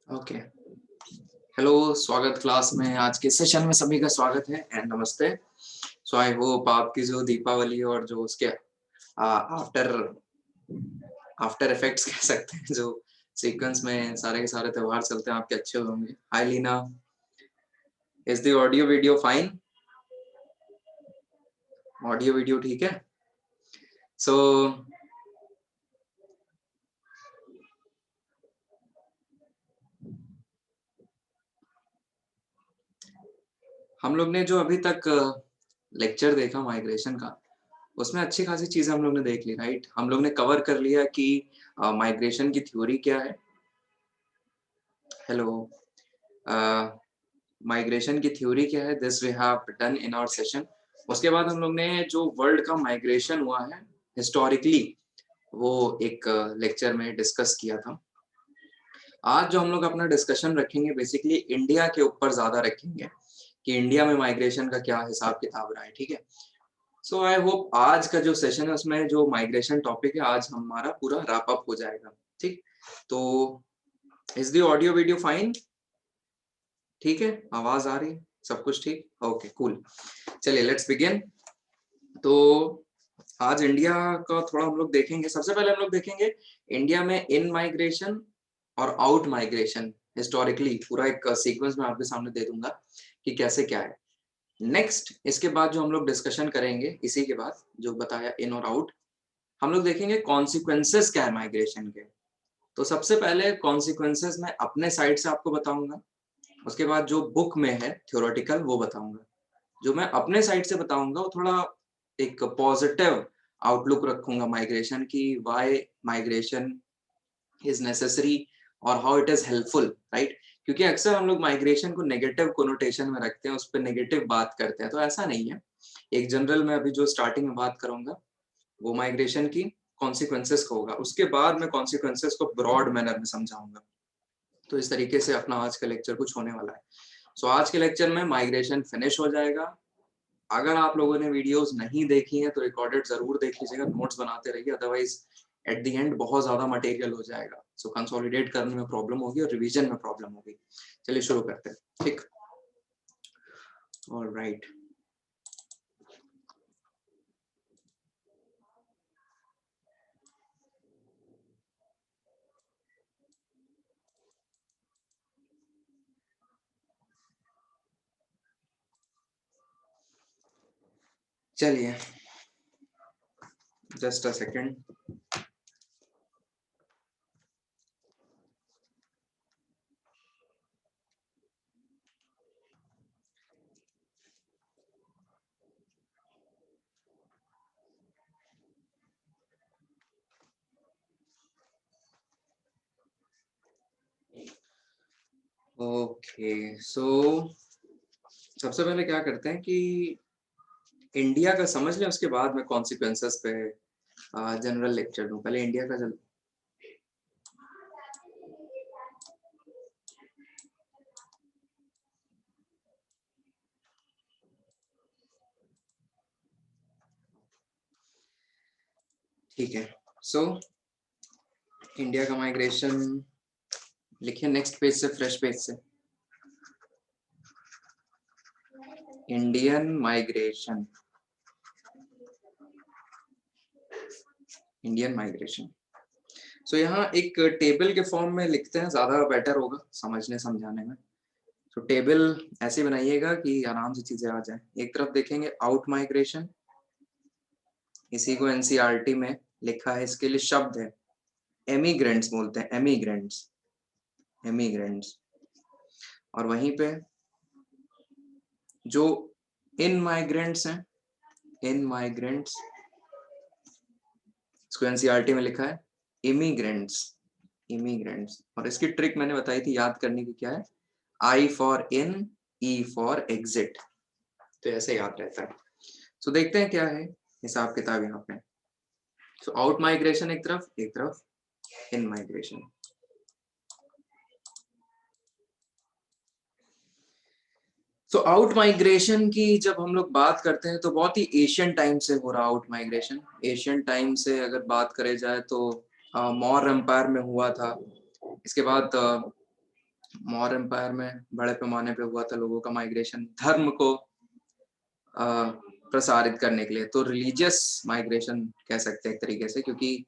Okay. Hello, स्वागत class में। आज के सेशन में सभी का स्वागत है एंड नमस्ते। सो आई होप आपकी जो दीपावली और जो उसके आफ्टर आफ्टर इफेक्ट्स कह सकते हैं, जो सीक्वेंस में सारे के सारे त्योहार चलते हैं, आपके अच्छे होंगे। Hi Leena, is the audio video fine? Audio video ठीक है? सो हम लोग ने जो अभी तक लेक्चर देखा माइग्रेशन का, उसमें अच्छी खासी चीजें हम लोग ने देख ली, राइट? हम लोग ने कवर कर लिया कि माइग्रेशन की थ्योरी क्या है। हेलो, माइग्रेशन की थ्योरी क्या है, this we have done in our session. उसके बाद हम लोग ने जो वर्ल्ड का माइग्रेशन हुआ है हिस्टोरिकली, वो एक लेक्चर में डिस्कस किया था। आज जो हम लोग अपना डिस्कशन रखेंगे बेसिकली इंडिया के ऊपर ज्यादा रखेंगे कि इंडिया में माइग्रेशन का क्या हिसाब किताब रहा है, ठीक है? सो आई होप आज का जो सेशन है उसमें जो माइग्रेशन टॉपिक है आज हमारा पूरा रैप अप हो जाएगा, ठीक? तो is the audio video fine? ठीक है, आवाज आ रही है, सब कुछ ठीक? Okay cool. चलिए लेट्स बिगिन। तो आज इंडिया का थोड़ा हम लोग देखेंगे। सबसे पहले हम लोग देखेंगे इंडिया में इन माइग्रेशन और आउट माइग्रेशन हिस्टोरिकली, पूरा एक सीक्वेंस में आपके सामने दे दूंगा कि कैसे क्या है। नेक्स्ट इसके बाद जो हम लोग डिस्कशन करेंगे, इसी के बाद जो बताया इन और आउट, हम लोग देखेंगे कॉन्सिक्वेंसेस क्या है माइग्रेशन के। तो सबसे पहले कॉन्सिक्वेंसेस मैं अपने साइड से आपको बताऊंगा, उसके बाद जो बुक में है थ्योरेटिकल वो बताऊंगा। जो मैं अपने साइड से बताऊंगा वो थोड़ा एक पॉजिटिव आउटलुक रखूंगा माइग्रेशन की, व्हाई माइग्रेशन इज नेसेसरी और how it is helpful, right? क्योंकि अक्सर हम लोग माइग्रेशन को नेगेटिव कोनोटेशन में रखते हैं, उस पर नेगेटिव बात करते हैं, तो ऐसा नहीं है। एक जनरल में अभी जो स्टार्टिंग में बात करूंगा वो माइग्रेशन की कॉन्सिक्वेंसेस का होगा, उसके बाद मैं कॉन्सिक्वेंसेस को ब्रॉड मैनर में समझाऊंगा। तो इस तरीके से अपना आज का लेक्चर कुछ होने वाला है। सो आज के लेक्चर में माइग्रेशन फिनिश हो जाएगा। अगर आप लोगों ने वीडियोस नहीं देखी हैं तो रिकॉर्डेड जरूर देख लीजिएगा, नोट्स बनाते रहिए, अदरवाइज एट द एंड बहुत ज्यादा मटेरियल हो जाएगा। सो कंसोलिडेट करने में प्रॉब्लम होगी और रिवीजन में प्रॉब्लम होगी। चलिए शुरू करते हैं, ठीक? ऑलराइट। चलिए जस्ट अ सेकेंड। ओके, सो सबसे पहले क्या करते हैं कि इंडिया का समझ लें, उसके बाद में कॉन्सिक्वेंसेस पे जनरल लेक्चर दूं। पहले इंडिया का ठीक है। सो इंडिया का माइग्रेशन लिखिए नेक्स्ट पेज से, फ्रेश पेज से। Indian migration, Indian migration. So यहाँ एक टेबल के फॉर्म में लिखते हैं, ज्यादा बेटर होगा समझने समझाने में। तो टेबल ऐसे बनाइएगा कि आराम से चीजें आ जाए। एक तरफ देखेंगे आउट माइग्रेशन, इसी को एनसीईआरटी में लिखा है, इसके लिए शब्द है एमिग्रेंट्स, बोलते हैं एमिग्रेंट्स, एमिग्रेंट्स। और वहीं पे जो इन माइग्रेंट्स हैं, इन माइग्रेंट्स, इसको एनसीईआरटी में लिखा है इमिग्रेंट्स, इमिग्रेंट्स। और इसकी ट्रिक मैंने बताई थी याद करने की, क्या है? I for in, E for exit. तो ऐसे याद रहता है। सो देखते हैं क्या है हिसाब किताब यहाँ पे। सो आउट माइग्रेशन एक तरफ इन माइग्रेशन। तो आउट माइग्रेशन की जब हम लोग बात करते हैं तो बहुत ही एशियन टाइम से हो रहा आउट माइग्रेशन। एशियन टाइम से अगर बात करे जाए तो मौर्य एम्पायर में हुआ था। इसके बाद मौर्य एम्पायर में बड़े पैमाने पे हुआ था लोगों का माइग्रेशन धर्म को प्रसारित करने के लिए, तो रिलीजियस माइग्रेशन कह सकते हैं एक तरीके से, क्योंकि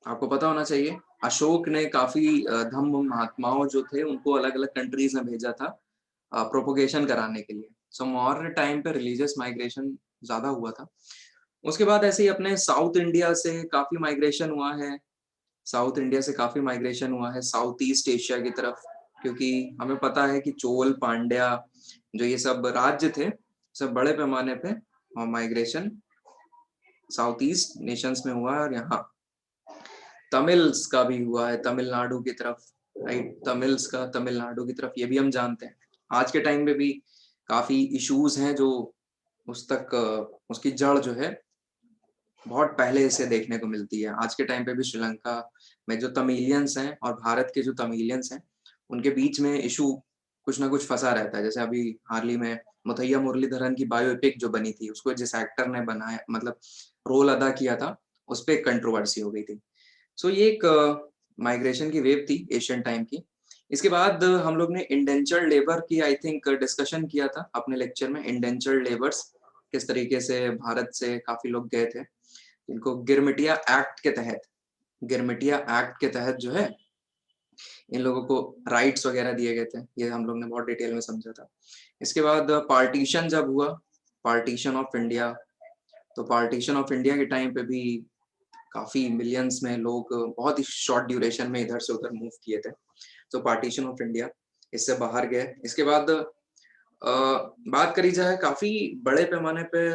आपको पता होना चाहिए अशोक ने काफी धम्म महात्माओं जो थे उनको अलग अलग कंट्रीज में भेजा था प्रोपोगेशन कराने के लिए। सो मौर्य टाइम पे रिलीजियस माइग्रेशन ज्यादा हुआ था। उसके बाद ऐसे ही अपने साउथ इंडिया से काफी माइग्रेशन हुआ है, साउथ इंडिया से काफी माइग्रेशन हुआ है साउथ ईस्ट एशिया की तरफ, क्योंकि हमें पता है कि चोल पांड्या जो ये सब राज्य थे, सब बड़े पैमाने पे माइग्रेशन साउथ ईस्ट नेशंस में हुआ है। और यहाँ तमिल्स का भी हुआ है तमिलनाडु की तरफ, राइट, तमिल्स का तमिलनाडु की तरफ, ये भी हम जानते हैं। आज के टाइम में भी काफी इश्यूज हैं जो उस तक उसकी जड़ जो है बहुत पहले से देखने को मिलती है। आज के टाइम पे भी श्रीलंका में जो तमिलियंस हैं और भारत के जो तमिलियंस हैं उनके बीच में इशू कुछ ना कुछ फंसा रहता है। जैसे अभी हाल ही में मुथैया मुरलीधरन की बायोपिक जो बनी थी, उसको जिस एक्टर ने बनाया मतलब रोल अदा किया था, उस पर कंट्रोवर्सी हो गई थी। सो ये एक माइग्रेशन की वेव थी एशियन टाइम की। इसके बाद हम लोग ने इंडेंचर्ड लेबर की आई थिंक डिस्कशन किया था अपने लेक्चर में। इंडेंचर्ड लेबर्स किस तरीके से भारत से काफी लोग गए थे, इनको गिरमिटिया एक्ट के तहत, गिरमिटिया एक्ट के तहत जो है इन लोगों को राइट्स वगैरह दिए गए थे। ये हम लोग ने बहुत डिटेल में समझा था। इसके बाद पार्टीशन जब हुआ, पार्टीशन ऑफ इंडिया, तो पार्टीशन ऑफ इंडिया के टाइम पे भी काफी मिलियंस में लोग बहुत ही शॉर्ट ड्यूरेशन में इधर से उधर मूव किए थे। तो पार्टीशन ऑफ इंडिया, इससे बाहर गए। इसके बाद बात करी जाए काफी बड़े पैमाने पे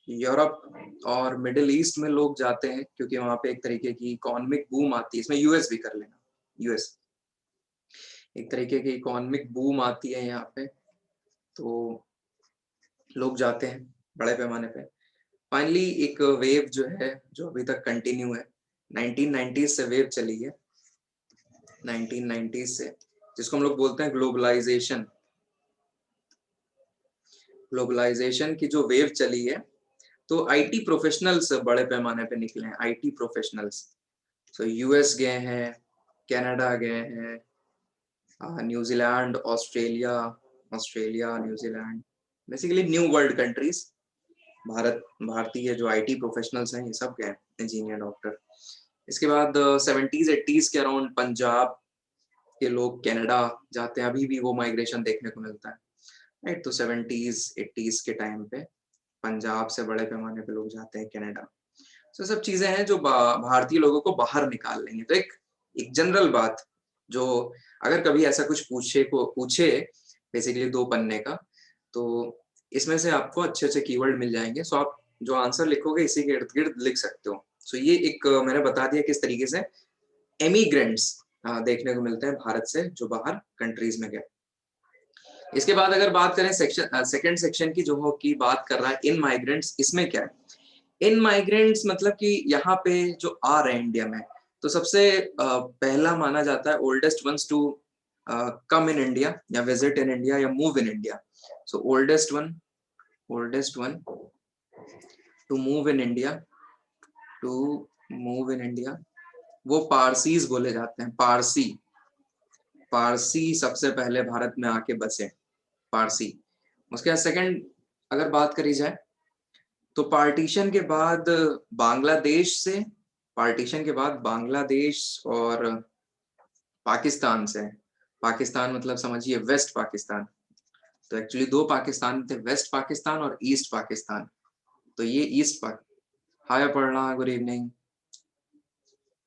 यूरोप और मिडिल ईस्ट में लोग जाते हैं, क्योंकि वहां पे एक तरीके की इकोनॉमिक बूम आती है। इसमें यूएस भी कर लेना, यूएस एक तरीके की इकोनॉमिक बूम आती है यहाँ पे, तो लोग जाते हैं बड़े पैमाने पे। फाइनली एक वेव जो है जो अभी तक कंटिन्यू है, 1990s से वेव चली है, 1990s से, जिसको हम लोग बोलते हैं ग्लोबलाइजेशन। ग्लोबलाइजेशन की जो वेव चली है, तो आईटी प्रोफेशनल्स बड़े पैमाने पे निकले हैं, आईटी प्रोफेशनल्स। तो यूएस गए हैं, कनाडा गए हैं, New Zealand, Australia, Australia New Zealand, basically new world countries. Bharat, भारतीय जो आईटी प्रोफेशनल्स हैं ये सब गए, इंजीनियर, डॉक्टर। इसके बाद 70s 80s के अराउंड पंजाब के लोग कनाडा जाते हैं, अभी भी वो माइग्रेशन देखने को मिलता है, राइट। तो 70s 80s के टाइम पे पंजाब से बड़े पैमाने पे लोग जाते हैं कनाडा। तो सब चीजें हैं जो भारतीय लोगों को बाहर निकाल लेंगे। तो एक एक जनरल बात जो अगर कभी ऐसा कुछ पूछे बेसिकली 2 पन्ने का, तो इसमें से आपको अच्छे अच्छे कीवर्ड मिल जाएंगे। सो आप जो आंसर लिखोगे इसी के इर्द गिर्द लिख सकते हो। सो ये एक मैंने बता दिया किस तरीके से एमिग्रेंट्स देखने को मिलते हैं भारत से जो बाहर कंट्रीज में गए। इसके बाद अगर बात करें सेकंड सेक्शन की, जो की बात कर रहा है इन माइग्रेंट्स, इसमें क्या है इन माइग्रेंट्स, मतलब कि यहाँ पे जो आ रहे हैं इंडिया में, तो सबसे पहला माना जाता है oldest once to come in India या विजिट इन इंडिया या move in India. So oldest one to move in India, to move in India, वो पारसीज बोले जाते हैं। पारसी, पारसी सबसे पहले भारत में आके बसे, पारसी। उसके बाद सेकंड अगर बात करी जाए, तो पार्टीशन के बाद बांग्लादेश से, पार्टीशन के बाद बांग्लादेश और पाकिस्तान से, पाकिस्तान मतलब समझिए वेस्ट पाकिस्तान, तो एक्चुअली 2 पाकिस्तान थे, वेस्ट पाकिस्तान और ईस्ट पाकिस्तान। तो ये ईस्ट पाक। हाय अपर्णा, गुड इवनिंग।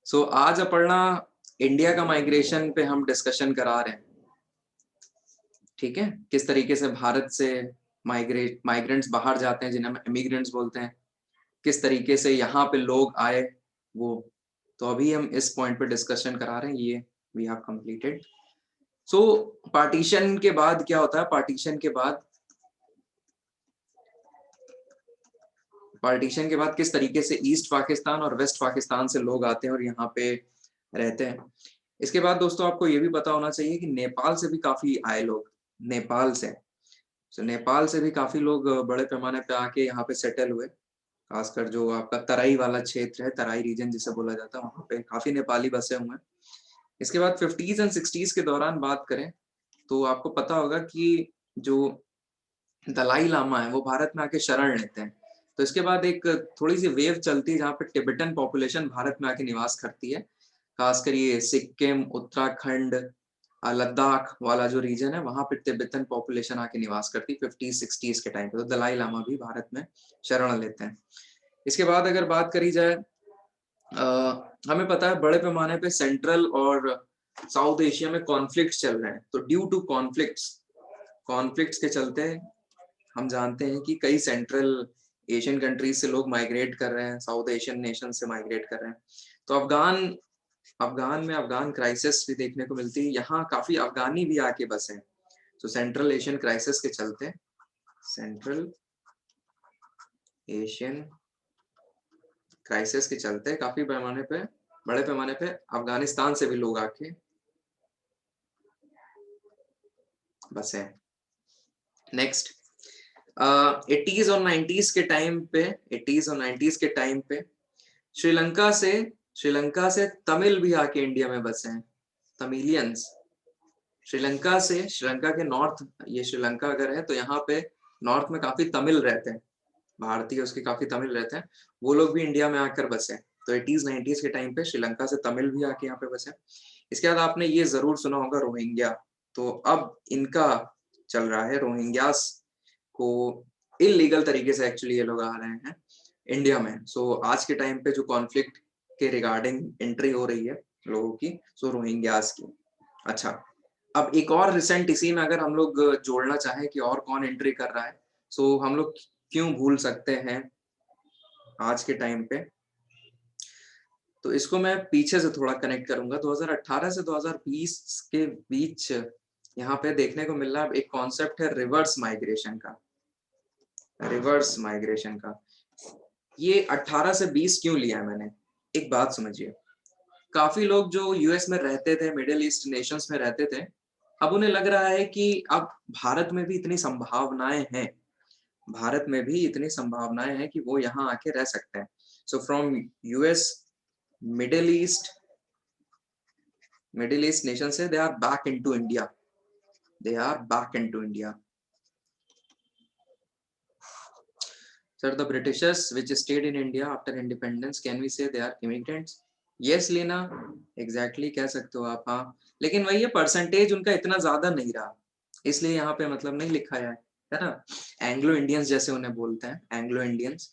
सो आज अपर्णा इंडिया का माइग्रेशन पे हम डिस्कशन करा रहे हैं, ठीक है, किस तरीके से भारत से माइग्रेंट्स बाहर जाते हैं जिन्हें हम इमिग्रेंट्स बोलते हैं, किस तरीके से यहाँ पे लोग आए वो। तो अभी हम इस पॉइंट पे डिस्कशन करा रहे हैं, ये we have completed. So partition के बाद क्या होता है, पार्टीशन के बाद किस तरीके से ईस्ट पाकिस्तान और वेस्ट पाकिस्तान से लोग आते हैं और यहाँ पे रहते हैं। इसके बाद दोस्तों आपको ये भी पता होना चाहिए कि नेपाल से भी काफी आए लोग, नेपाल से। तो नेपाल से भी काफी लोग बड़े पैमाने पे आके यहाँ पे सेटल हुए, खासकर जो आपका तराई वाला क्षेत्र है, तराई रीजन जिसे बोला जाता है, वहाँ पे काफी नेपाली बसे हुए हैं। इसके बाद 50s एंड 60s के दौरान बात करें तो आपको पता होगा कि जो दलाई लामा है वो भारत में आके शरण लेते हैं। तो इसके बाद एक थोड़ी सी वेव चलती है जहाँ पे टिबेटन पॉपुलेशन भारत में आके निवास करती है, खासकर ये सिक्किम, उत्तराखंड, लद्दाख वाला जो रीजन है वहां पे तिब्बतन पॉपुलेशन आके निवास करती है 50-60s के टाइम पे। तो दलाई लामा भी भारत में शरण लेते हैं। इसके बाद अगर बात करी जाए, हमें पता है बड़े पैमाने पे सेंट्रल और साउथ एशिया में कॉन्फ्लिक्ट्स चल रहे हैं। तो ड्यू टू कॉन्फ्लिक्ट्स के चलते हम जानते हैं कि कई सेंट्रल एशियन कंट्रीज से लोग माइग्रेट कर रहे हैं, साउथ एशियन नेशन से माइग्रेट कर रहे हैं। तो अफगान में अफगान क्राइसिस भी देखने को मिलती है, यहाँ काफी अफगानी भी आके बसे हैं। तो सेंट्रल एशियन क्राइसिस के चलते, सेंट्रल एशियन क्राइसिस के चलते काफी बड़े पैमाने पे अफगानिस्तान से भी लोग आके बसे हैं। नेक्स्ट, 80s और 90s के टाइम पे, 80s और 90s के टाइम पे श्रीलंका से तमिल भी आके इंडिया में बसे हैं, तमिलियंस। श्रीलंका के नॉर्थ, ये श्रीलंका अगर है तो यहाँ पे नॉर्थ में काफी तमिल रहते हैं, भारतीय उसके काफी तमिल रहते हैं, वो लोग भी इंडिया में आकर बसे। तो 80s 90s के टाइम पे श्रीलंका से तमिल भी आके यहाँ पे बसे। इसके बाद आपने ये जरूर सुना होगा रोहिंग्या। तो अब इनका चल रहा है, रोहिंग्यास को इलीगल तरीके से एक्चुअली ये लोग आ रहे हैं इंडिया में। सो आज के टाइम पे जो कॉन्फ्लिक्ट के रिगार्डिंग एंट्री हो रही है लोगों की, सो रोहिंग्यास की। अच्छा, अब एक और रिसेंट इसी में अगर हम लोग जोड़ना चाहें कि और कौन एंट्री कर रहा है, सो हम लोग क्यों भूल सकते हैं आज के टाइम पे, तो इसको मैं पीछे से थोड़ा कनेक्ट करूंगा। 2018 से 2020 के बीच यहाँ पे देखने को मिल रहा है एक कॉन्सेप्ट है रिवर्स माइग्रेशन का। रिवर्स माइग्रेशन का ये 18 से 20 क्यों लिया है मैंने, एक बात समझिए। काफी लोग जो यूएस में रहते थे, मिडिल ईस्ट नेशंस में रहते थे, अब उन्हें लग रहा है कि अब भारत में भी इतनी संभावनाएं हैं, भारत में भी इतनी संभावनाएं हैं कि वो यहाँ आके रह सकते हैं। So from US, middle east nation से they are back into India, they are back into India. Sir, the Britishers which stayed in India after independence, can we say they are immigrants? Yes, Leena, exactly कह सकते हो आप, हाँ। लेकिन वही है, percentage उनका इतना ज्यादा नहीं रहा, इसलिए यहाँ पे मतलब नहीं लिखा है ना। एंग्लो इंडियंस जैसे उन्हें बोलते हैं, एंग्लो इंडियंस।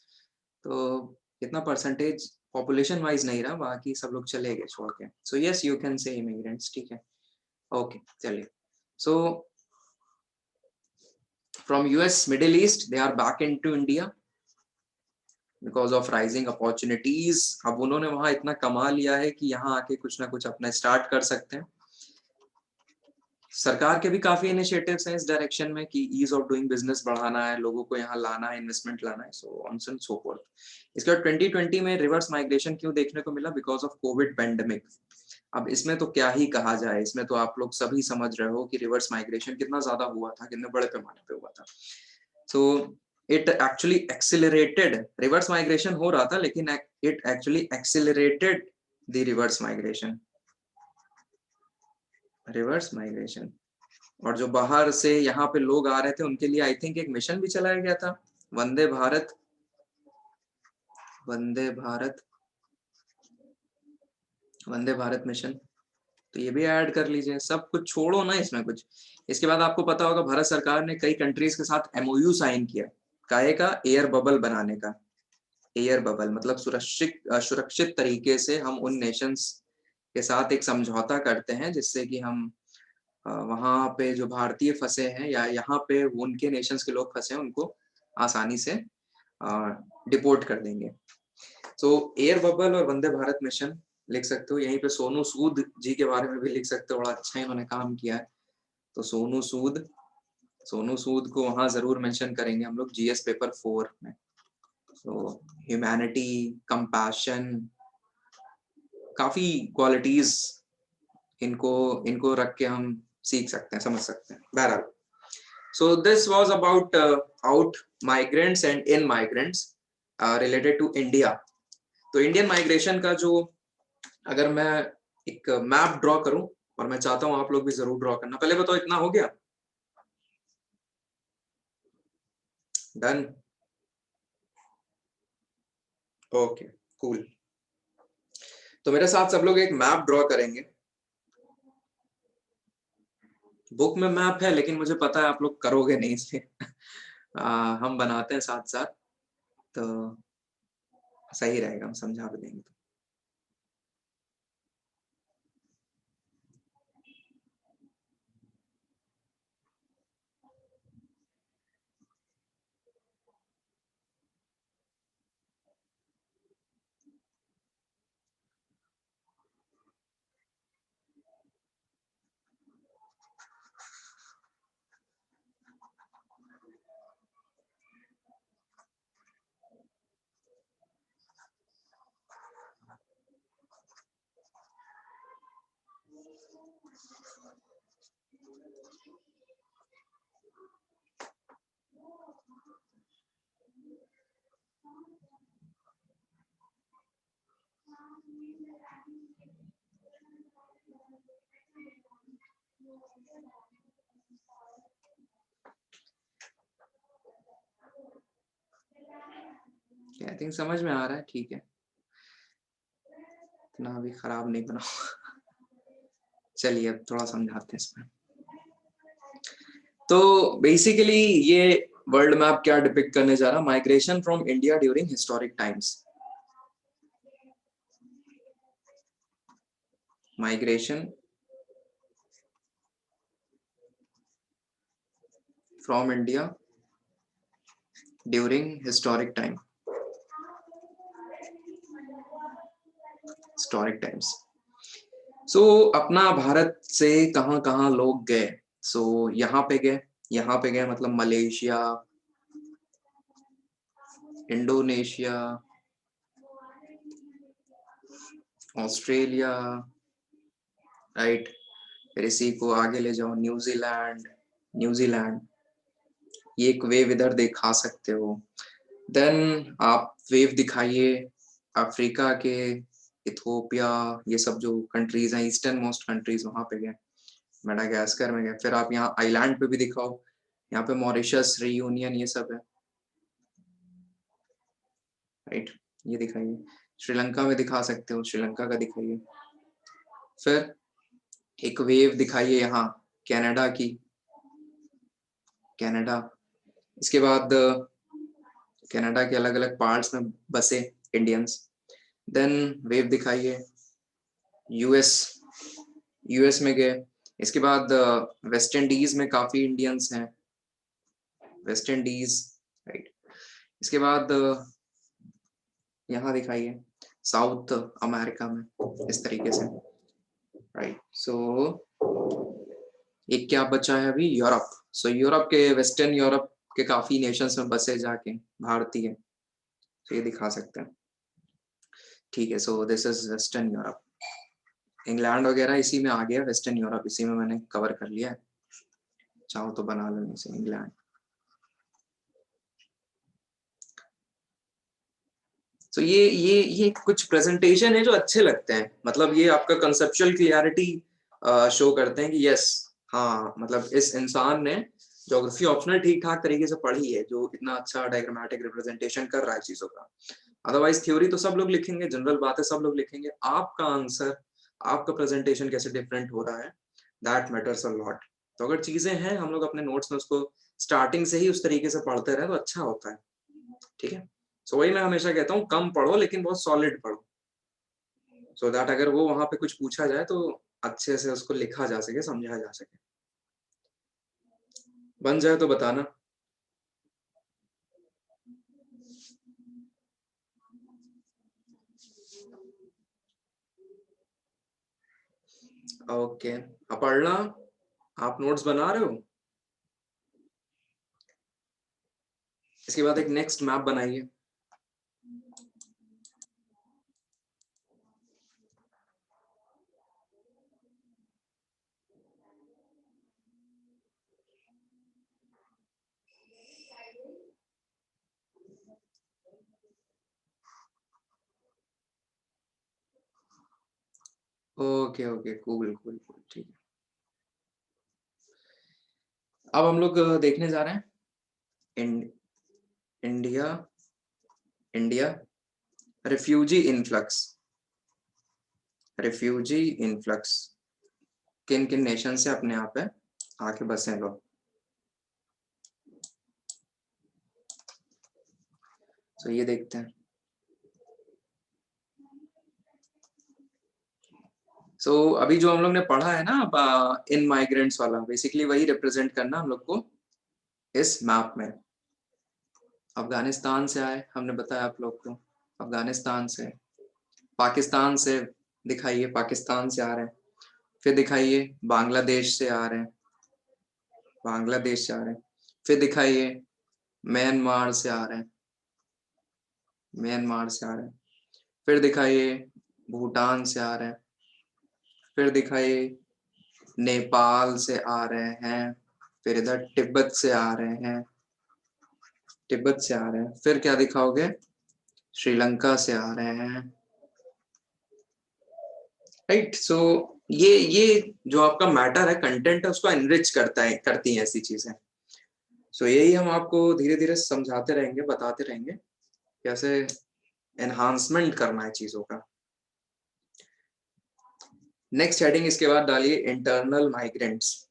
तो इतना परसेंटेज पॉपुलेशन वाइज नहीं रहा, बाकी सब लोग चले गए छोड़ के। So yes, you can say immigrants, ठीक है, ओके, चलिए। So from US, middle East, they are back into India because of rising opportunities. अब उन्होंने वहां इतना कमा लिया है कि यहाँ आके कुछ ना कुछ अपना स्टार्ट कर सकते हैं। सरकार के भी काफी इनिशिएटिव्स हैं इस डायरेक्शन में कि ईज ऑफ डूइंग बिजनेस बढ़ाना है, लोगों को यहाँ लाना है, इन्वेस्टमेंट लाना है, सो ऑन एंड सो फोर्थ। इसके बाद 2020 में रिवर्स माइग्रेशन क्यों देखने को मिला, बिकॉज ऑफ कोविड पेंडेमिक। अब इसमें तो क्या ही कहा जाए, इसमें तो आप लोग सभी समझ रहे हो कि रिवर्स माइग्रेशन कितना ज्यादा हुआ था, कितने बड़े पैमाने पे हुआ था। सो it actually accelerated, reverse migration हो रहा था लेकिन it actually accelerated the reverse migration, और जो बाहर से यहाँ पे लोग आ रहे थे उनके लिए आई थिंक एक मिशन भी चलाया गया था, वंदे भारत मिशन। तो ये भी ऐड कर लीजिए, सब कुछ छोड़ो ना इसमें कुछ। इसके बाद आपको पता होगा भारत सरकार ने कई कंट्रीज के साथ एमओयू साइन किया, काहे का, एयर बबल बनाने का। एयर बबल मतलब सुरक्षित तरीके से हम उन नेशंस के साथ एक समझौता करते हैं जिससे कि हम वहां पे जो भारतीय फंसे हैं या यहाँ पे उनके नेशंस के लोग फंसे हैं उनको आसानी से डिपोर्ट कर देंगे। तो एयर बबल और वंदे भारत मिशन लिख सकते हो। यहीं पे सोनू सूद जी के बारे में भी लिख सकते हो, बड़ा अच्छा इन्होंने काम किया है। तो सोनू सूद को वहां जरूर मेंशन करेंगे हम लोग जीएस पेपर 4 में। तो ह्यूमैनिटी, कंपैशन, काफी क्वालिटीज इनको रख के हम सीख सकते हैं, समझ सकते हैं। बहरहाल, so this was about out migrants and in migrants related to India. तो इंडियन माइग्रेशन का जो अगर मैं एक मैप ड्रॉ करूं, और मैं चाहता हूं आप लोग भी जरूर ड्रॉ करना। पहले बताओ इतना हो गया? डन? Okay, cool. तो मेरे साथ सब लोग एक मैप ड्रॉ करेंगे। बुक में मैप है, लेकिन मुझे पता है आप लोग करोगे नहीं, इसलिए हम बनाते हैं साथ साथ, तो सही रहेगा, हम समझा भी देंगे। आई थिंक समझ में आ रहा है, ठीक है, इतना भी खराब नहीं बनाओ। चलिए अब थोड़ा समझाते हैं इसमें। तो बेसिकली ये वर्ल्ड मैप क्या डिपिक्ट करने जा रहा है? Migration from India during historic times. Migration from India during historic time, historic times. So अपना भारत से कहां कहां लोग गए? सो यहाँ पे गए, यहाँ पे गए मतलब मलेशिया, इंडोनेशिया, ऑस्ट्रेलिया, राइट। फिर इसी को आगे ले जाओ, न्यूजीलैंड, न्यूजीलैंड, ये एक वेव इधर दिखा सकते हो। देन आप वेव दिखाइए अफ्रीका के, इथोपिया, ये सब जो कंट्रीज हैं, ईस्टर्न मोस्ट कंट्रीज, वहां पे गए, मेडागास्कर में गए। फिर आप यहाँ आइलैंड पे भी दिखाओ, यहाँ पे मॉरिशस, रियूनियन, ये सब है, राइट। ये दिखाइए। श्रीलंका में दिखा सकते हो, श्रीलंका का दिखाइए। फिर एक वेव दिखाइए यहाँ कनाडा की, कनाडा। इसके बाद कनाडा के अलग अलग पार्ट्स में बसे इंडियंस। देन वेव दिखाइए यूएस, यूएस में गए। इसके बाद वेस्ट इंडीज में काफी इंडियंस हैं, वेस्ट इंडीज, राइट। इसके बाद यहाँ दिखाइए साउथ अमेरिका में, इस तरीके से, राइट। सो एक क्या बचा है अभी? यूरोप। सो यूरोप के, वेस्टर्न यूरोप के काफी नेशंस में बसे जाके भारतीय, तो ये दिखा सकते हैं, ठीक है। So this is western Europe. England वगैरह इसी में आ गया, वेस्टर्न यूरोप इसी में मैंने कवर कर लिया है, चाहो तो बना लो इसे इंग्लैंड। तो ये कुछ प्रेजेंटेशन है जो अच्छे लगते हैं, मतलब ये आपका कंसेप्चुअल क्लियरिटी शो करते हैं कि यस, हाँ, मतलब इस इंसान ने ज्योग्राफी ऑप्शनल ठीक ठाक तरीके से पढ़ी है, जो इतना अच्छा डायग्रामेटिक रिप्रेजेंटेशन कर रहा है चीजों का। अदरवाइज थ्योरी तो सब लोग लिखेंगे, जनरल बातें सब लोग लिखेंगे, आपका आंसर, आपका प्रेजेंटेशन कैसे डिफरेंट हो रहा है, दैट मैटर्स अ लॉट। तो अगर चीजें हैं, हम लोग अपने नोट्स में उसको स्टार्टिंग से ही उस तरीके से पढ़ते रहे तो अच्छा होता है, ठीक है। सो वही मैं हमेशा कहता हूँ, कम पढ़ो लेकिन बहुत सॉलिड पढ़ो, सो दैट अगर वो वहां पे कुछ पूछा जाए तो अच्छे से उसको लिखा जा सके, समझा जा सके। बन जाए तो बताना। ओके, अब पढ़ना, आप नोट्स बना रहे हो। इसके बाद एक नेक्स्ट मैप बनाइए। Okay okay, cool cool cool, ठीक है। अब हम लोग देखने जा रहे हैं in, India, India refugee influx, refugee influx किन किन नेशन से अपने यहाँ पे आके बसे हैं लोग। तो ये देखते हैं। अभी जो हम लोग ने पढ़ा है ना इन माइग्रेंट्स वाला, बेसिकली वही रिप्रेजेंट करना हम लोग को इस मैप में। अफगानिस्तान से आए, हमने बताया आप लोग को, अफगानिस्तान से, पाकिस्तान से दिखाइए, पाकिस्तान से आ रहे हैं। फिर दिखाइए बांग्लादेश से आ रहे हैं, बांग्लादेश से आ रहे हैं। फिर दिखाइए म्यांमार से आ रहे हैं, म्यांमार से आ रहे हैं। फिर दिखाइए भूटान से आ रहे हैं। फिर दिखाइए नेपाल से आ रहे हैं। फिर इधर तिब्बत से आ रहे हैं, तिब्बत से आ रहे हैं। फिर क्या दिखाओगे, श्रीलंका से आ रहे हैं, राइट। ये जो आपका मैटर है, कंटेंट है, उसको एनरिच करता है, करती हैं ऐसी चीजें। यही हम आपको धीरे धीरे समझाते रहेंगे, बताते रहेंगे कैसे एनहांसमेंट करना है चीजों का। नेक्स्ट हेडिंग इसके बाद डालिए internal migrants.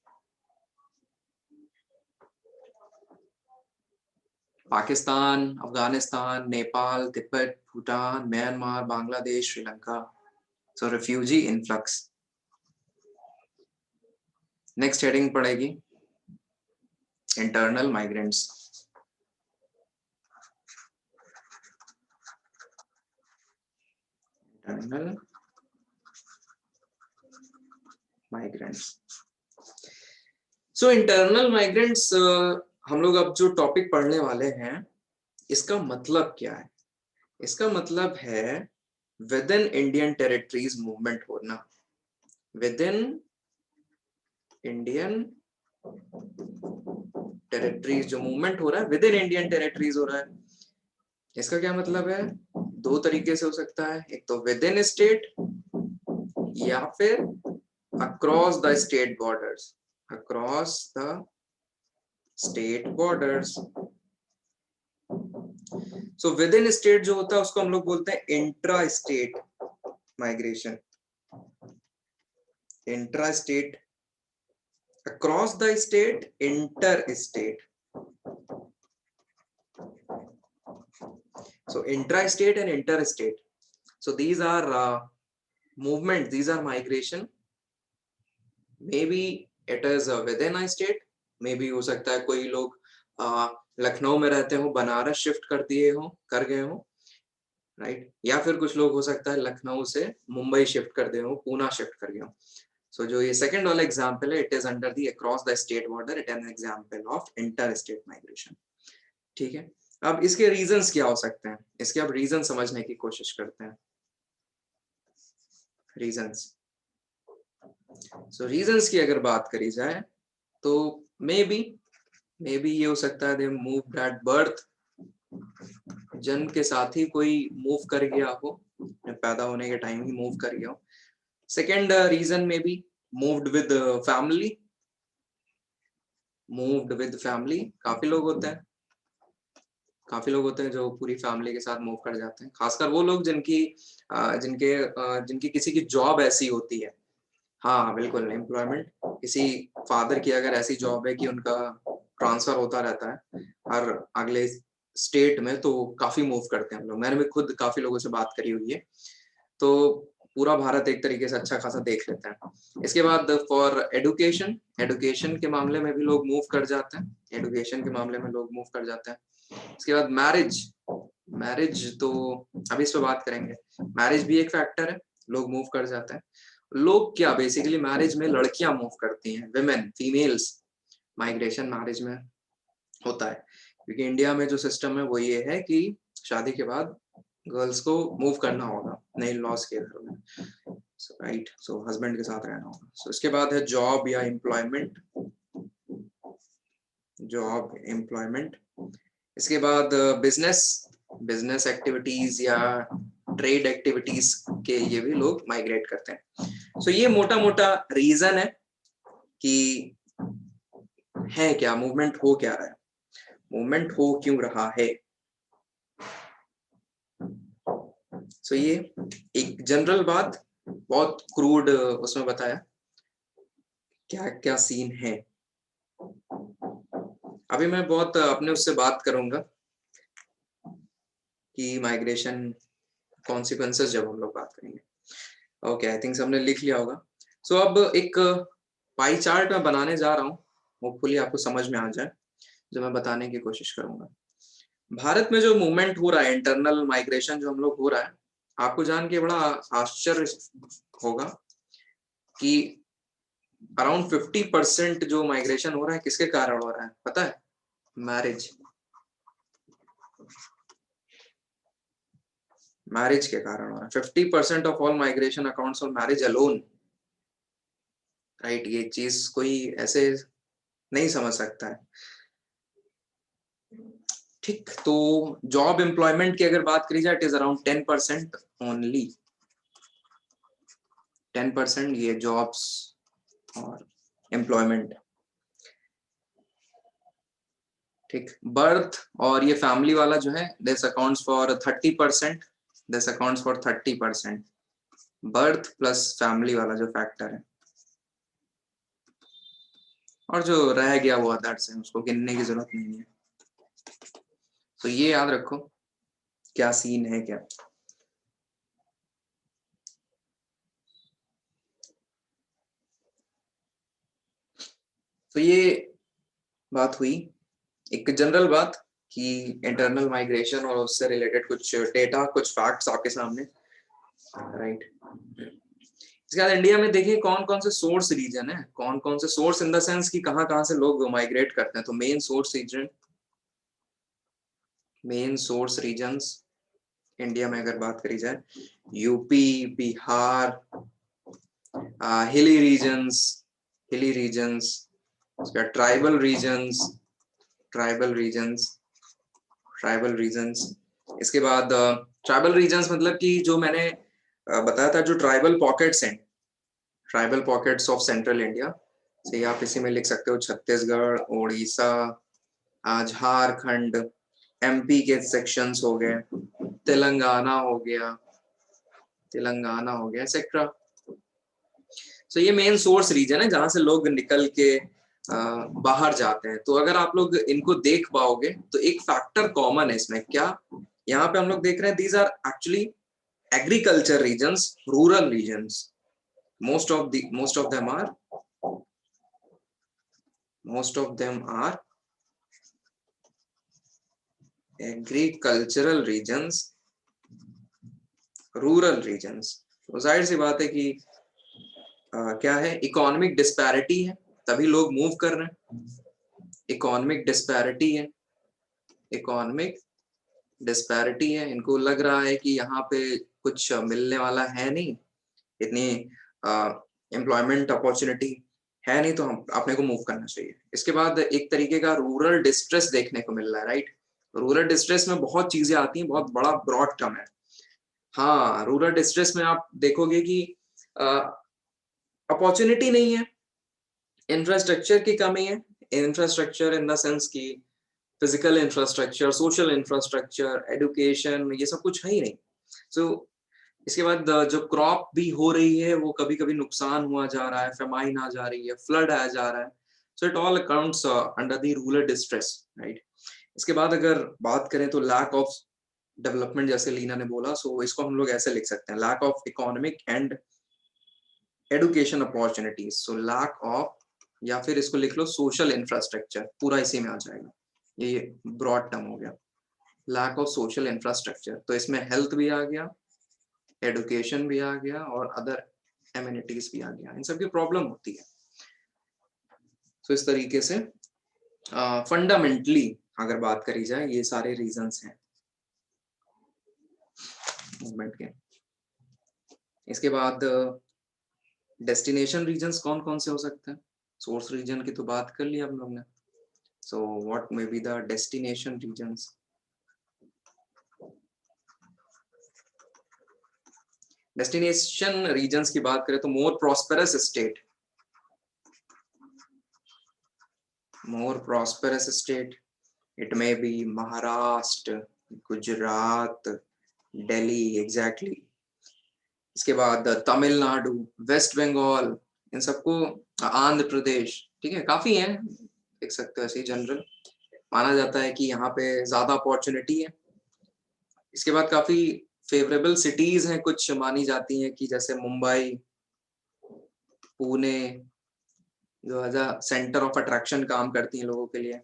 Pakistan, Afghanistan, Nepal, Tibet, Bhutan, Myanmar, Bangladesh, Sri Lanka. Refugee influx. Next heading पड़ेगी internal migrants. Internal migrants. Internal migrants, हम लोग अब जो टॉपिक पढ़ने वाले हैं, इसका मतलब क्या है? इसका मतलब है with in Indian territories movement होना, विद इन इंडियन टेरिटरीज जो मूवमेंट हो रहा है, विद इन इंडियन टेरिटरीज हो रहा है। इसका क्या मतलब है? दो तरीके से हो सकता है, एक तो विद इन स्टेट या फिर across the state borders, across the state borders. With in state जो होता है उसको हम लोग बोलते हैं intra state migration, intra state, across the state, inter state. Intra-state and inter-state. These are movement, these are migration. Maybe it is within a state. Maybe हो सकता है कोई लोग लखनऊ में रहते हो, बनारस शिफ्ट कर दिए हो, कर गए हो, राइट। या फिर कुछ लोग हो सकता है लखनऊ से मुंबई शिफ्ट कर दिए हो, पूना शिफ्ट कर गए हो। जो ये सेकंड वाला एग्जांपल है, it is under the across the state border, it is an example of inter state migration. ठीक है। अब इसके रीजंस क्या हो सकते हैं, इसके अब रीजन समझने की कोशिश करते हैं। रीजंस, रीजंस की अगर बात करी जाए तो मे बी ये हो सकता है दे मूव्ड एट बर्थ, जन्म के साथ ही कोई मूव कर गया हो, पैदा होने के टाइम ही मूव कर गया हो। सेकेंड रीजन में be moved with family, moved with family. काफी लोग होते हैं, काफी लोग होते हैं जो पूरी फैमिली के साथ मूव कर जाते हैं, खासकर वो लोग जिनकी किसी की जॉब ऐसी होती है। हाँ बिल्कुल, एम्प्लॉयमेंट, किसी फादर की अगर ऐसी जॉब है कि उनका ट्रांसफर होता रहता है हर अगले स्टेट में, तो काफी मूव करते हैं हम लोग। मैंने भी खुद काफी लोगों से बात करी हुई है, तो पूरा भारत एक तरीके से अच्छा खासा देख लेते हैं। इसके बाद फॉर एडुकेशन, एडुकेशन के मामले में भी लोग मूव कर जाते हैं, एडुकेशन के मामले में लोग मूव कर जाते हैं। इसके बाद मैरिज, मैरिज तो अभी इस पर बात करेंगे। मैरिज भी एक फैक्टर है, लोग मूव कर जाते हैं। लोग क्या, बेसिकली मैरिज में लड़कियां मूव करती हैं, विमेन, फीमेल्स, माइग्रेशन मैरिज में होता है। क्योंकि इंडिया में जो सिस्टम है वो ये है कि शादी के बाद गर्ल्स को मूव करना होगा नए लॉस के घर में, राइट। हस्बैंड के साथ रहना होगा। इसके बाद है जॉब या एम्प्लॉयमेंट, जॉब एम्प्लॉयमेंट। इसके बाद बिजनेस, बिजनेस एक्टिविटीज या ट्रेड एक्टिविटीज के लिए भी लोग माइग्रेट करते हैं। सो ये मोटा मोटा रीजन है कि है क्या मूवमेंट हो क्या रहा है, मूवमेंट हो क्यों रहा है। सो ये एक जनरल बात, बहुत क्रूड उसमें बताया क्या क्या सीन है। अभी मैं बहुत अपने उससे बात करूंगा कि माइग्रेशन कॉन्सिक्वेंसेस जब हम लोग बात करेंगे। ओके, आई थिंक सबने लिख लिया होगा। सो अब एक पाई चार्ट मैं बनाने जा रहा हूँ, होपफुली आपको समझ में आ जाए जो मैं बताने की कोशिश करूंगा। भारत में जो मूवमेंट हो रहा है, इंटरनल माइग्रेशन जो हम लोग हो रहा है, आपको जान के बड़ा आश्चर्य होगा कि अराउंड 50% जो माइग्रेशन हो रहा है किसके कारण हो रहा है पता है? मैरिज, मैरिज के कारण हो रहा है। 50% of all migration accounts on marriage alone, right. ये चीज कोई ऐसे नहीं समझ सकता है। ठीक, तो जॉब एम्प्लॉयमेंट की अगर बात करी जाए, इट इज अराउंड 10% ओनली। 10% ये जॉब्स और एम्प्लॉयमेंट। ठीक, बर्थ और ये फैमिली वाला जो है, this accounts for 30%, this accounts for 30%। Birth plus family वाला जो फैक्टर है, और जो रह गया वो अदर्स है, उसको गिनने की जरूरत नहीं है। तो ये याद रखो क्या सीन है क्या। तो ये बात हुई एक जनरल बात कि इंटरनल माइग्रेशन और उससे रिलेटेड कुछ डेटा, कुछ फैक्ट्स आपके सामने, राइट। इसके बाद इंडिया में देखिए कौन कौन से सोर्स रीजन है, कौन कौन से सोर्स इन द सेंस कि कहाँ कहाँ से लोग माइग्रेट करते हैं। तो main source region, main source regions India में अगर बात करी जाए, UP, Bihar, hilly regions, hilly regions, tribal regions, tribal regions, tribal regions. इसके बाद ट्राइबल रीजन्स मतलब कि जो मैंने बताया था, जो ट्राइबल पॉकेट्स हैं, tribal pockets of central India से आप इसी में लिख सकते हो, छत्तीसगढ़, उड़ीसा, झारखंड, एमपी के सेक्शंस हो गए, तेलंगाना हो गया, तेलंगाना हो गया एक्सेट्रा। सो ये मेन सोर्स रीजन है जहां से लोग निकल के बाहर जाते हैं। तो अगर आप लोग इनको देख पाओगे तो एक फैक्टर कॉमन है इसमें क्या, यहाँ पे हम लोग देख रहे हैं, these are actually agriculture regions, rural regions. most of them are most of them are agricultural regions, rural regions. तो जाहिर सी बात है कि क्या है, इकोनॉमिक डिस्पैरिटी है, तभी लोग मूव कर रहे हैं। इकोनॉमिक डिस्पैरिटी है, इकोनॉमिक डिस्पैरिटी है, इनको लग रहा है कि यहाँ पे कुछ मिलने वाला है नहीं, इतनी एम्प्लॉयमेंट अपॉर्चुनिटी है नहीं, तो हम अपने को मूव करना चाहिए। इसके बाद एक तरीके का रूरल डिस्ट्रेस देखने को मिल रहा है, राइट। रूरल डिस्ट्रेस में बहुत चीजें आती हैं, बहुत बड़ा ब्रॉड टर्म है। हाँ, रूरल डिस्ट्रेस में आप देखोगे कि अपॉर्चुनिटी नहीं है, इंफ्रास्ट्रक्चर की कमी है। इंफ्रास्ट्रक्चर इन द सेंस की physical infrastructure, social infrastructure, education, ये सब कुछ है ही नहीं। सो इसके बाद जो क्रॉप भी हो रही है वो कभी कभी नुकसान हुआ जा रहा है, फेमाइन आ जा रही है, फ्लड आ जा रहा है। So it all accounts under the rural distress, right. इसके बाद अगर बात करें तो लैक ऑफ डेवलपमेंट, जैसे लीना ने बोला, सो इसको हम लोग ऐसे लिख सकते हैं, lack of economic and education opportunities. So lack of, या फिर इसको लिख लो सोशल इंफ्रास्ट्रक्चर, पूरा इसी में आ जाएगा, ये ब्रॉड टर्म हो गया। लैक ऑफ सोशल इंफ्रास्ट्रक्चर, तो इसमें हेल्थ भी आ गया, एडुकेशन भी आ गया, और अदर एमिनिटीज भी आ गया, इन सब की प्रॉब्लम होती है। तो इस तरीके से फंडामेंटली अगर बात करी जाए, ये सारे रीजंस हैं मूवमेंट के। इसके बाद डेस्टिनेशन रीजन्स कौन कौन से हो सकते हैं? सोर्स रीजन की तो बात कर लिया हम लोग ने। So what may be the destination reasons? Destination reasons की बात करें तो more prosperous state, more prosperous state, it may be Maharashtra, Gujarat, Delhi exactly. इसके बाद तमिलनाडु, वेस्ट बंगाल, इन सबको, आंध्र प्रदेश, ठीक है, काफी हैं, देख सकते हो। ऐसे जनरल माना जाता है कि यहाँ पे ज्यादा अपॉर्चुनिटी है। इसके बाद काफी फेवरेबल सिटीज हैं, कुछ मानी जाती हैं कि जैसे मुंबई, पुणे, जो as a centre of attraction काम करती हैं लोगों के लिए।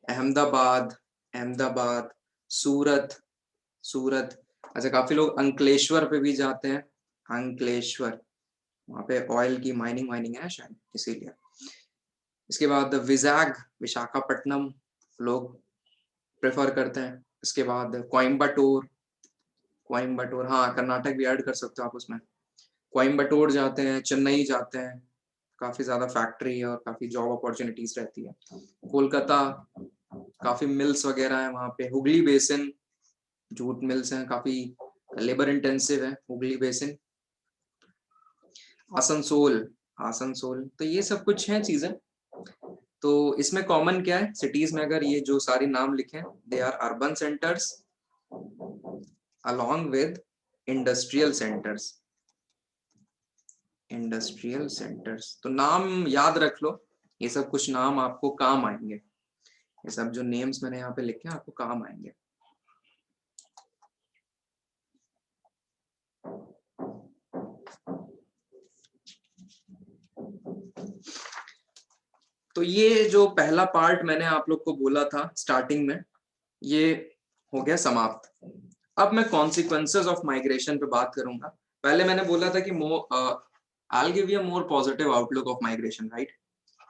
अहमदाबाद, अहमदाबाद, सूरत, सूरत। अच्छा, काफी लोग अंकलेश्वर पे भी जाते हैं, अंकलेश्वर, वहां पे ऑयल की माइनिंग वाइनिंग है शायद, इसीलिए। इसके बाद विजाग, विशाखापट्टनम लोग प्रेफर करते हैं। इसके बाद कोयम्बटूर, कोयम्बटूर, हाँ कर्नाटक भी ऐड कर सकते हो आप उसमें। कोयम्बटूर जाते हैं, चेन्नई जाते हैं, काफी ज्यादा फैक्ट्री और काफी जॉब अपॉर्चुनिटीज रहती है। कोलकाता, काफी मिल्स वगैरह है वहां पे। हुगली बेसिन, जूट मिल्स हैं, काफी लेबर इंटेंसिव है हुगली बेसिन। आसनसोल, आसनसोल, तो ये सब कुछ है चीजें। तो इसमें कॉमन क्या है सिटीज में, अगर ये जो सारी नाम लिखे, they are urban centres along with industrial centres, industrial centres. तो नाम याद रख लो, ये सब कुछ नाम आपको काम आएंगे, ये सब जो नेम्स मैंने यहाँ पे लिखे हैं आपको काम आएंगे। तो ये जो पहला पार्ट मैंने आप लोग को बोला था स्टार्टिंग में, ये हो गया समाप्त। अब मैं कॉन्सिक्वेंसेस ऑफ माइग्रेशन पे बात करूंगा। पहले मैंने बोला था कि I will give you a more positive outlook of migration, right.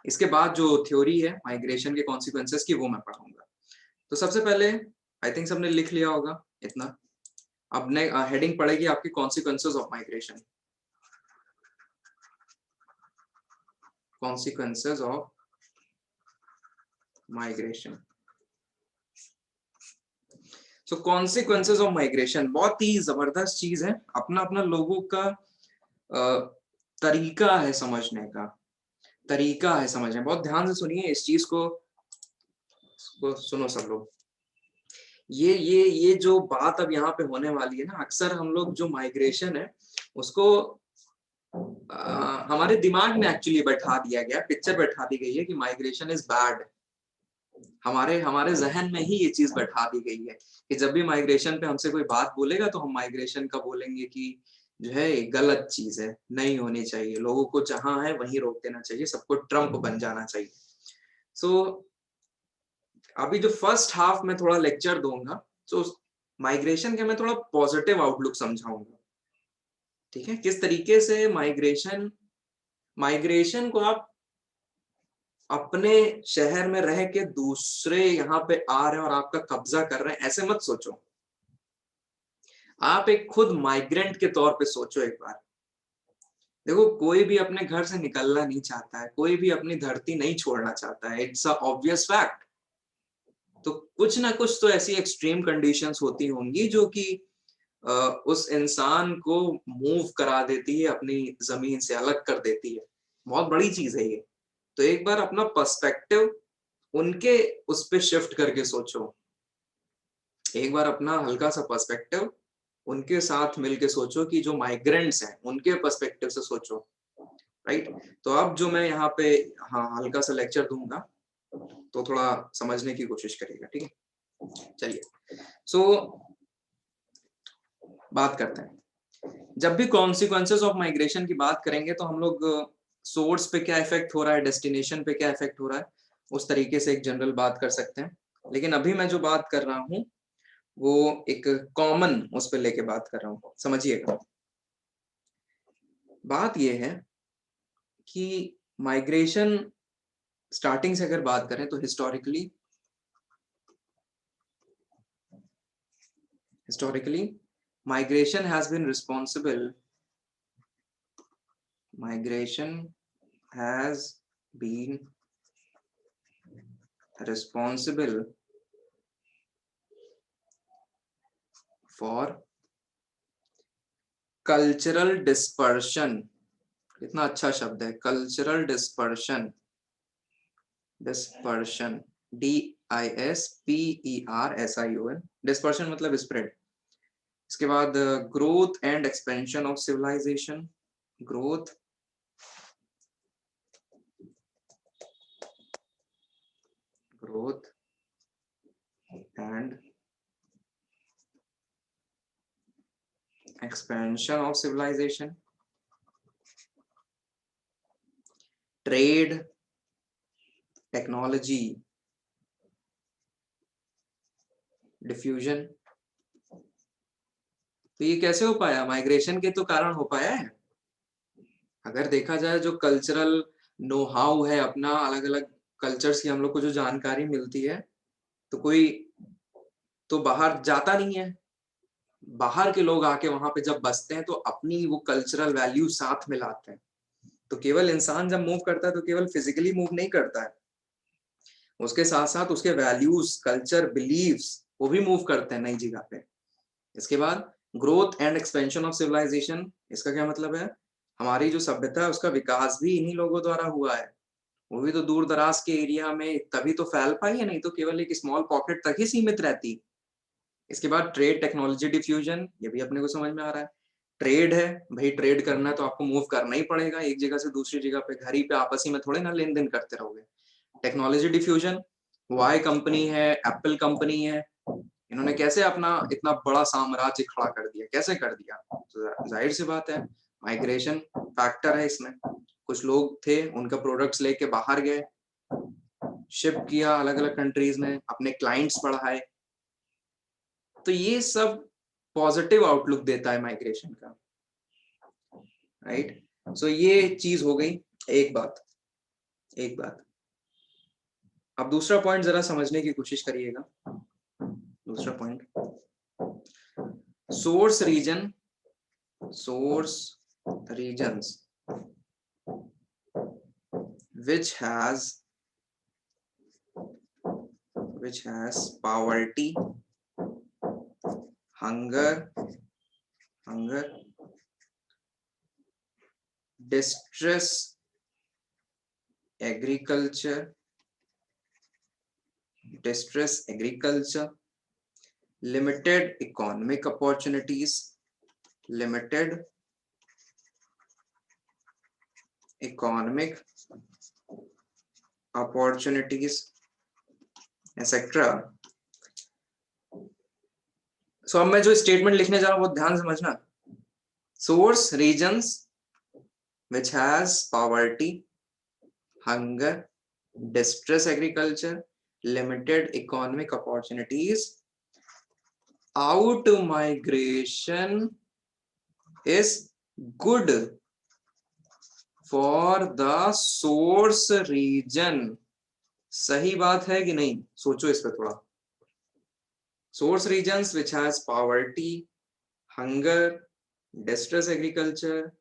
इसके बाद जो थ्योरी है माइग्रेशन के कॉन्सिक्वेंसेस की, वो मैं पढ़ाऊंगा। तो सबसे पहले आई थिंक सबने लिख लिया होगा इतना। अब ने हेडिंग पड़ेगी आपकी consequences of migration, consequences of migration. So consequences of migration बहुत ही जबरदस्त चीज है, अपना अपना लोगों का तरीका है समझने का, तरीका है समझने। बहुत ध्यान से सुनिए इस चीज को सुनो सब लोग। ये जो बात अब यहाँ पे होने वाली है ना, अक्सर हम लोग जो माइग्रेशन है उसको हमारे दिमाग में एक्चुअली बैठा दिया गया, पिक्चर बैठा दी गई है कि माइग्रेशन इज बैड। हमारे हमारे जहन में ही ये चीज बैठा दी गई है कि जब भी माइग्रेशन पे हमसे कोई बात बोलेगा तो हम माइग्रेशन का बोलेंगे कि जो है गलत चीज है, नहीं होनी चाहिए, लोगों को जहां है वहीं रोक देना चाहिए, सबको ट्रम्प बन जाना चाहिए। सो अभी जो फर्स्ट हाफ में थोड़ा लेक्चर दूंगा, सो माइग्रेशन के मैं थोड़ा पॉजिटिव आउटलुक समझाऊंगा, ठीक है। किस तरीके से माइग्रेशन, माइग्रेशन को आप अपने शहर में रह के दूसरे यहाँ पे आ रहे हैं और आपका कब्जा कर रहे हैं, ऐसे मत सोचो। आप एक खुद माइग्रेंट के तौर पे सोचो एक बार। देखो, कोई भी अपने घर से निकलना नहीं चाहता है, कोई भी अपनी धरती नहीं छोड़ना चाहता है, इट्स अ ऑब्वियस फैक्ट। तो कुछ ना कुछ तो ऐसी एक्सट्रीम कंडीशंस होती होंगी जो कि उस इंसान को मूव करा देती है, अपनी जमीन से अलग कर देती है। बहुत बड़ी चीज है ये। तो एक बार अपना पर्सपेक्टिव उनके उस पे शिफ्ट करके सोचो, एक बार अपना हल्का सा पर्सपेक्टिव उनके साथ मिलके सोचो कि जो माइग्रेंट्स हैं उनके पर्सपेक्टिव से सोचो, राइट। तो अब जो मैं यहाँ पे हाँ हल्का सा लेक्चर दूंगा तो थोड़ा समझने की कोशिश करिएगा, ठीक है। चलिए, सो बात करते हैं। जब भी कॉन्सिक्वेंसेस ऑफ माइग्रेशन की बात करेंगे तो हम लोग सोर्स पे क्या इफेक्ट हो रहा है, डेस्टिनेशन पे क्या इफेक्ट हो रहा है, उस तरीके से एक जनरल बात कर सकते हैं। लेकिन अभी मैं जो बात कर रहा हूँ वो एक कॉमन उस पर लेके बात कर रहा हूँ, समझिएगा। बात ये है कि माइग्रेशन स्टार्टिंग से अगर बात करें तो historically migration has been responsible, migration has been responsible for cultural dispersion, कितना अच्छा शब्द है, cultural dispersion, dispersion, DISPERSION, dispersion मतलब स्प्रेड। इसके बाद growth and expansion of civilization, growth growth and expansion of civilization, trade, technology, diffusion। तो ये कैसे हो पाया? माइग्रेशन के तो कारण हो पाया है। अगर देखा जाए जो कल्चरल नो हाउ है अपना, अलग अलग कल्चर्स की हम लोग को जो जानकारी मिलती है, तो कोई तो बाहर जाता नहीं है। बाहर के लोग आके वहां पे जब बसते हैं तो अपनी वो कल्चरल वैल्यू साथ में लाते हैं। तो केवल इंसान जब मूव करता है तो केवल फिजिकली मूव नहीं करता है, उसके साथ साथ उसके वैल्यूज, कल्चर, बिलीव्स वो भी मूव करते हैं नई जगह पे। इसके बाद growth and expansion of civilization, इसका क्या मतलब है? हमारी जो सभ्यता है उसका विकास भी इन्हीं लोगों द्वारा हुआ है। वो भी तो दूर दराज के एरिया में तभी तो फैल पाई है, नहीं तो केवल एक स्मॉल पॉकेट तक ही सीमित रहती। इसके बाद ट्रेड, टेक्नोलॉजी, डिफ्यूजन, ये भी अपने को समझ में आ रहा है। ट्रेड है भाई, ट्रेड करना है तो आपको मूव करना ही पड़ेगा एक जगह से दूसरी जगह पे, घर ही पे आपस ही में थोड़े ना लेन देन करते रहोगे। टेक्नोलॉजी डिफ्यूजन, वाई कंपनी है, एप्पल कंपनी है, इन्होंने कैसे अपना इतना बड़ा साम्राज्य खड़ा कर दिया, कैसे कर दिया? तो जाहिर सी बात है माइग्रेशन फैक्टर है इसमें। कुछ लोग थे, उनका प्रोडक्ट्स लेके बाहर गए, शिप किया अलग अलग कंट्रीज में, अपने क्लाइंट्स बढ़ाए। तो ये सब पॉजिटिव आउटलुक देता है माइग्रेशन का, राइट। सो ये चीज हो गई एक बात, एक बात। अब दूसरा पॉइंट जरा समझने की कोशिश करिएगा। दूसरा point, source region, source regions which has poverty, hunger, distress, agriculture, limited economic opportunities, etc. सो अब मैं जो स्टेटमेंट लिखने जा रहा हूं वो ध्यान समझना। Source regions which has poverty, hunger, distress agriculture, limited economic opportunities, out migration is good for the source region। सही बात है कि नहीं? सोचो इस पे थोड़ा। source regions which has poverty, hunger, distress agriculture,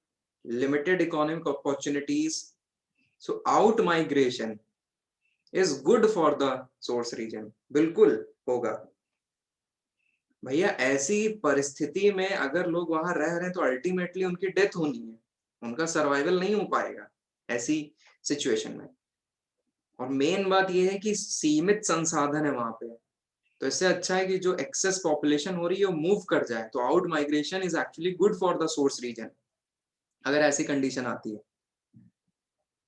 limited economic opportunities, so out migration is good for the source region। बिल्कुल होगा भैया। ऐसी परिस्थिति में अगर लोग वहां रह रहे हैं तो अल्टीमेटली उनकी डेथ होनी है, उनका सर्वाइवल नहीं हो पाएगा ऐसी सिचुएशन में। और मेन बात यह है कि सीमित संसाधन है वहां पे, तो इससे अच्छा है कि जो एक्सेस पॉपुलेशन हो रही है वो मूव कर जाए। तो out migration is actually good for the source region अगर ऐसी कंडीशन आती है,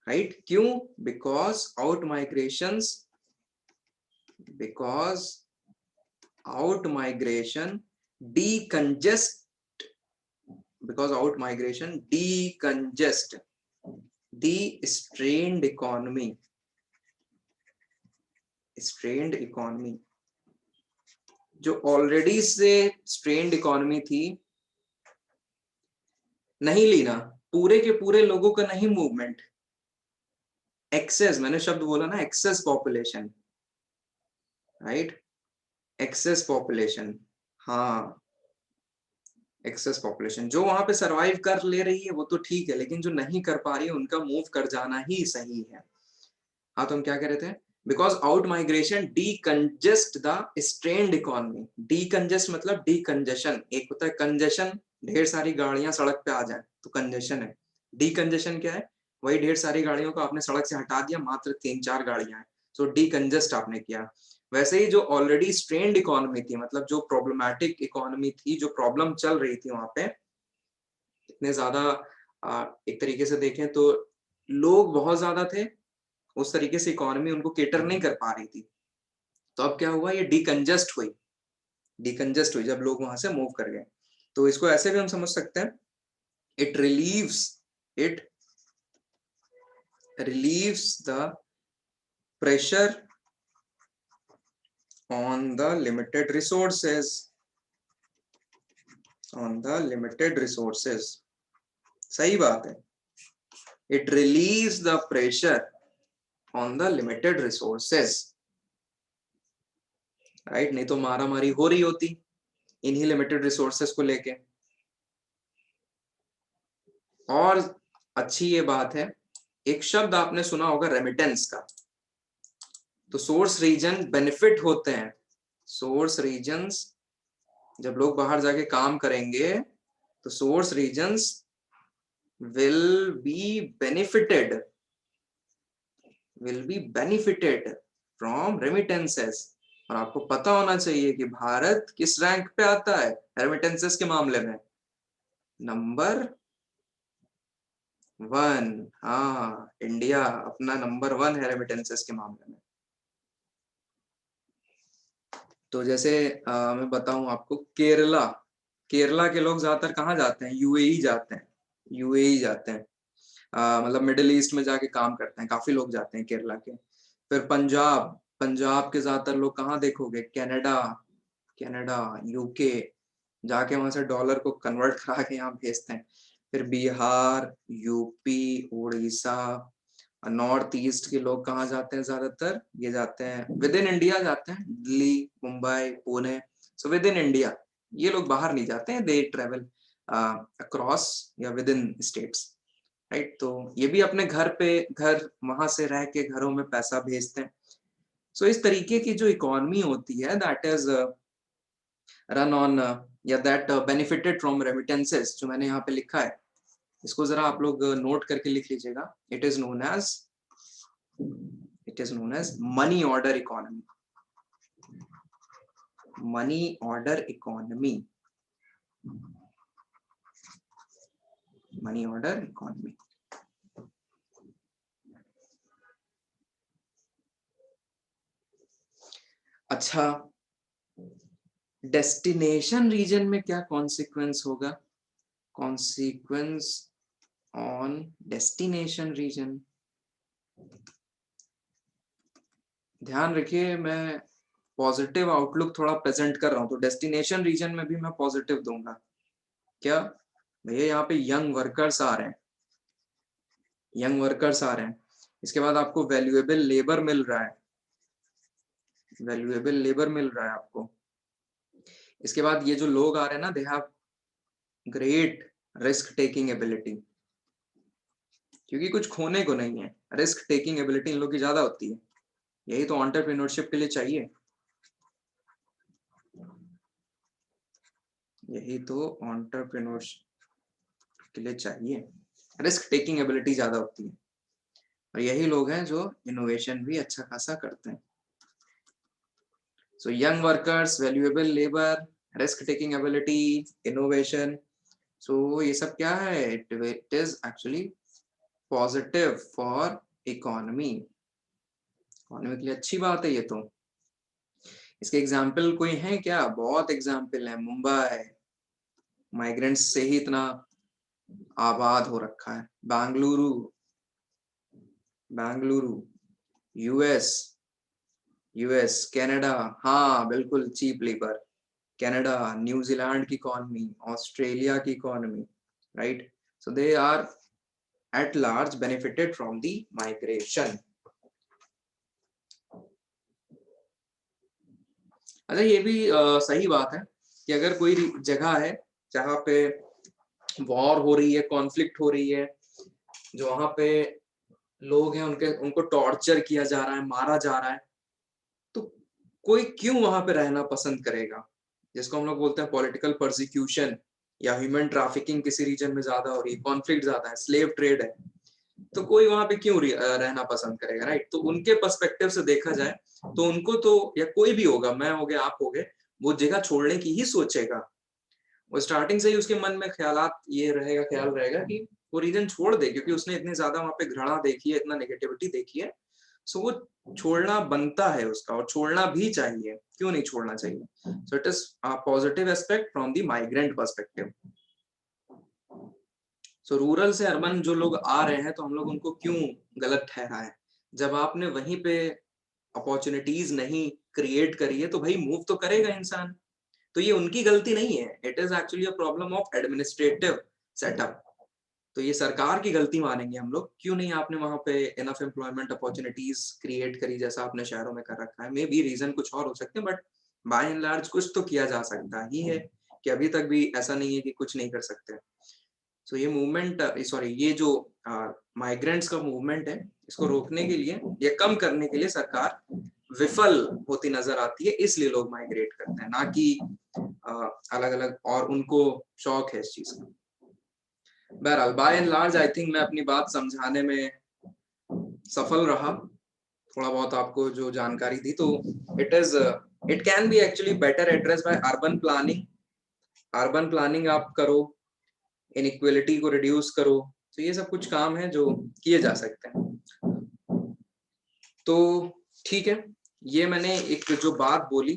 राइट। क्यों? Because out migration decongest, because out migration decongest the strained economy, जो ऑलरेडी से स्ट्रेन्ड इकोनॉमी थी, नहीं लीना, पूरे के पूरे लोगों का नहीं मूवमेंट, एक्सेस, मैंने शब्द बोला ना, excess population, right, excess population. हाँ, एक्सेस पॉपुलेशन जो वहां पे सरवाइव कर ले रही है वो तो ठीक है, लेकिन जो नहीं कर पा रही है उनका मूव कर जाना ही सही है। हाँ, तो हम क्या कह रहे थे? Because out migration decongest the strained economy. Decongest मतलब डीकंजेशन, एक होता है कंजेशन ढेर सारी गाड़ियां सड़क पे आ जाए तो कंजेशन है। डीकंजेशन क्या है? वही ढेर सारी गाड़ियों को आपने सड़क से हटा दिया, मात्र 3-4 गाड़ियां हैं, सो डीकंजेस्ट आपने किया। वैसे ही जो ऑलरेडी स्ट्रेन्ड इकोनॉमी थी, मतलब जो प्रॉब्लमैटिक इकोनॉमी थी, जो प्रॉब्लम चल रही थी वहां पे, इतने ज्यादा एक तरीके से देखें तो लोग बहुत ज्यादा थे, उस तरीके से इकोनॉमी उनको केटर नहीं कर पा रही थी। तो अब क्या हुआ, ये डीकंजेस्ट हुई जब लोग वहां से मूव कर गए। तो इसको ऐसे भी हम समझ सकते हैं, it it relieves the pressure on the limited resources, सही बात है, it relieves the pressure on the limited resources, right? नहीं तो मारा मारी हो रही होती इन्हीं लिमिटेड रिसोर्सेस को लेके। और अच्छी ये बात है, एक शब्द आपने सुना होगा रेमिटेंस का। तो सोर्स रीजन बेनिफिट होते हैं, सोर्स रीजन्स जब लोग बाहर जाके काम करेंगे तो source regions will be benefited from remittances। और आपको पता होना चाहिए कि भारत किस रैंक पे आता है रेमिटेंसेस के मामले में, नंबर 1। हाँ, इंडिया अपना नंबर 1 है रेमिटेंसेस के मामले में। तो जैसे मैं बताऊं आपको, केरला के लोग ज्यादातर कहाँ जाते हैं? यूएई जाते हैं, मतलब मिडिल ईस्ट में जाके काम करते हैं, काफी लोग जाते हैं केरला के। फिर पंजाब के ज्यादातर लोग कहाँ देखोगे? कनाडा, यूके, जाके वहां से डॉलर को कन्वर्ट करा के यहाँ भेजते हैं। फिर Bihar, UP, Orissa, north east के लोग कहाँ जाते हैं ज्यादातर? ये जाते हैं विद इन इंडिया, जाते हैं Delhi, Mumbai, Pune, so with in India. ये लोग बाहर नहीं जाते हैं, दे ट्रेवल अक्रॉस या विद इन स्टेट्स, राइट? तो ये भी अपने घर वहां से रह के घरों में पैसा भेजते हैं। सो इस तरीके की जो इकोनॉमी होती है, दैट इज रन ऑन या दैट बेनिफिटेड फ्रॉम रेमिटेंसेस, जो मैंने यहाँ पे लिखा है, इसको जरा आप लोग नोट करके लिख लीजिएगा। It is known as money order economy, money order economy, money order economy. अच्छा, डेस्टिनेशन रीजन में क्या कॉन्सिक्वेंस होगा? कॉन्सिक्वेंस ऑन डेस्टिनेशन रीजन, ध्यान रखिए मैं पॉजिटिव आउटलुक थोड़ा प्रेजेंट कर रहा हूं, तो डेस्टिनेशन रीजन में भी मैं पॉजिटिव दूंगा। क्या भैया, यहाँ पे यंग वर्कर्स आ रहे हैं, इसके बाद आपको वैल्यूएबल लेबर मिल रहा है, आपको। इसके बाद ये जो लोग आ रहे हैं ना, they have great risk taking ability, क्योंकि कुछ खोने को नहीं है, रिस्क टेकिंग एबिलिटी इन लोग की ज्यादा होती है। यही तो एंटरप्रेन्योरशिप के लिए चाहिए, रिस्क टेकिंग एबिलिटी ज्यादा होती है, और यही लोग हैं जो इनोवेशन भी अच्छा खासा करते हैं। So young workers, valuable labour, risk taking ability, innovation, so ये सब क्या है? It is actually positive for economy के लिए अच्छी बात है ये तो। इसके एग्जाम्पल कोई है क्या? बहुत एग्जाम्पल है। मुंबई माइग्रेंट्स से ही इतना आबाद हो रखा है, बेंगलुरु, यूएस, कनाडा, हाँ बिल्कुल चीप लेबर, कनाडा, न्यूजीलैंड की इकोनॉमी, ऑस्ट्रेलिया की economy, right? So they are at large benefited from the migration। अच्छा, ये भी सही बात है कि अगर कोई जगह है जहाँ पे वॉर हो रही है, कॉन्फ्लिक्ट हो रही है, जो वहां पे लोग हैं उनको टॉर्चर किया जा रहा है, मारा जा रहा है, तो कोई क्यों वहां पे रहना पसंद करेगा? जिसको हम लोग बोलते हैं पॉलिटिकल परसिक्यूशन, या ह्यूमन ट्रैफिकिंग किसी रीजन में ज्यादा हो रही है, कॉन्फ्लिक्ट ज्यादा है, स्लेव ट्रेड है, तो कोई वहां पे क्यों रहना पसंद करेगा, राइट? तो उनके पर्सपेक्टिव से देखा जाए तो उनको तो, या कोई भी होगा, मैं हो गया, आप हो गए, वो जगह छोड़ने की ही सोचेगा। वो स्टार्टिंग से ही उसके मन में ख्यालात ये रहेगा, ख्याल रहेगा कि वो रीजन छोड़ दे, क्योंकि उसने इतनी ज्यादा वहां पे घृणा देखी है, इतना नेगेटिविटी देखी है। सो वो छोड़ना बनता है उसका, और छोड़ना भी चाहिए, क्यों नहीं छोड़ना चाहिए? So it is positive aspect from the migrant perspective. So rural से अर्बन जो लोग आ रहे हैं, तो हम लोग उनको क्यों गलत ठहराएं? जब आपने वहीं पे अपॉर्चुनिटीज नहीं क्रिएट करी है, तो भाई मूव तो करेगा इंसान। तो ये उनकी गलती नहीं है, it is actually a problem of administrative setup. तो ये सरकार की गलती मानेंगे हम लोग, क्यों नहीं आपने वहां पे इनफ एम्प्लॉयमेंट अपॉर्चुनिटीज क्रिएट करी जैसा आपने शहरों में कर रखा है? मे बी रीजन कुछ और हो सकते हैं, बट बाय एंड लार्ज कुछ तो किया जा सकता ही है, कि अभी तक भी ऐसा नहीं है कि कुछ नहीं कर सकते। सो ये मूवमेंट, सॉरी, ये जो माइग्रेंट्स का मूवमेंट है, इसको रोकने के लिए या कम करने के लिए सरकार विफल होती नजर आती है, इसलिए लोग माइग्रेट करते हैं, ना कि अलग अलग और उनको शौक है इस चीज का। बहरहाल by and large I think मैं अपनी बात समझाने में सफल रहा, थोड़ा बहुत आपको जो जानकारी दी। तो it can be actually better address by urban planning. Urban planning आप करो, इनइक्वलिटी को रिड्यूस करो, तो ये सब कुछ काम है जो किए जा सकते हैं। तो ठीक है, ये मैंने एक जो बात बोली,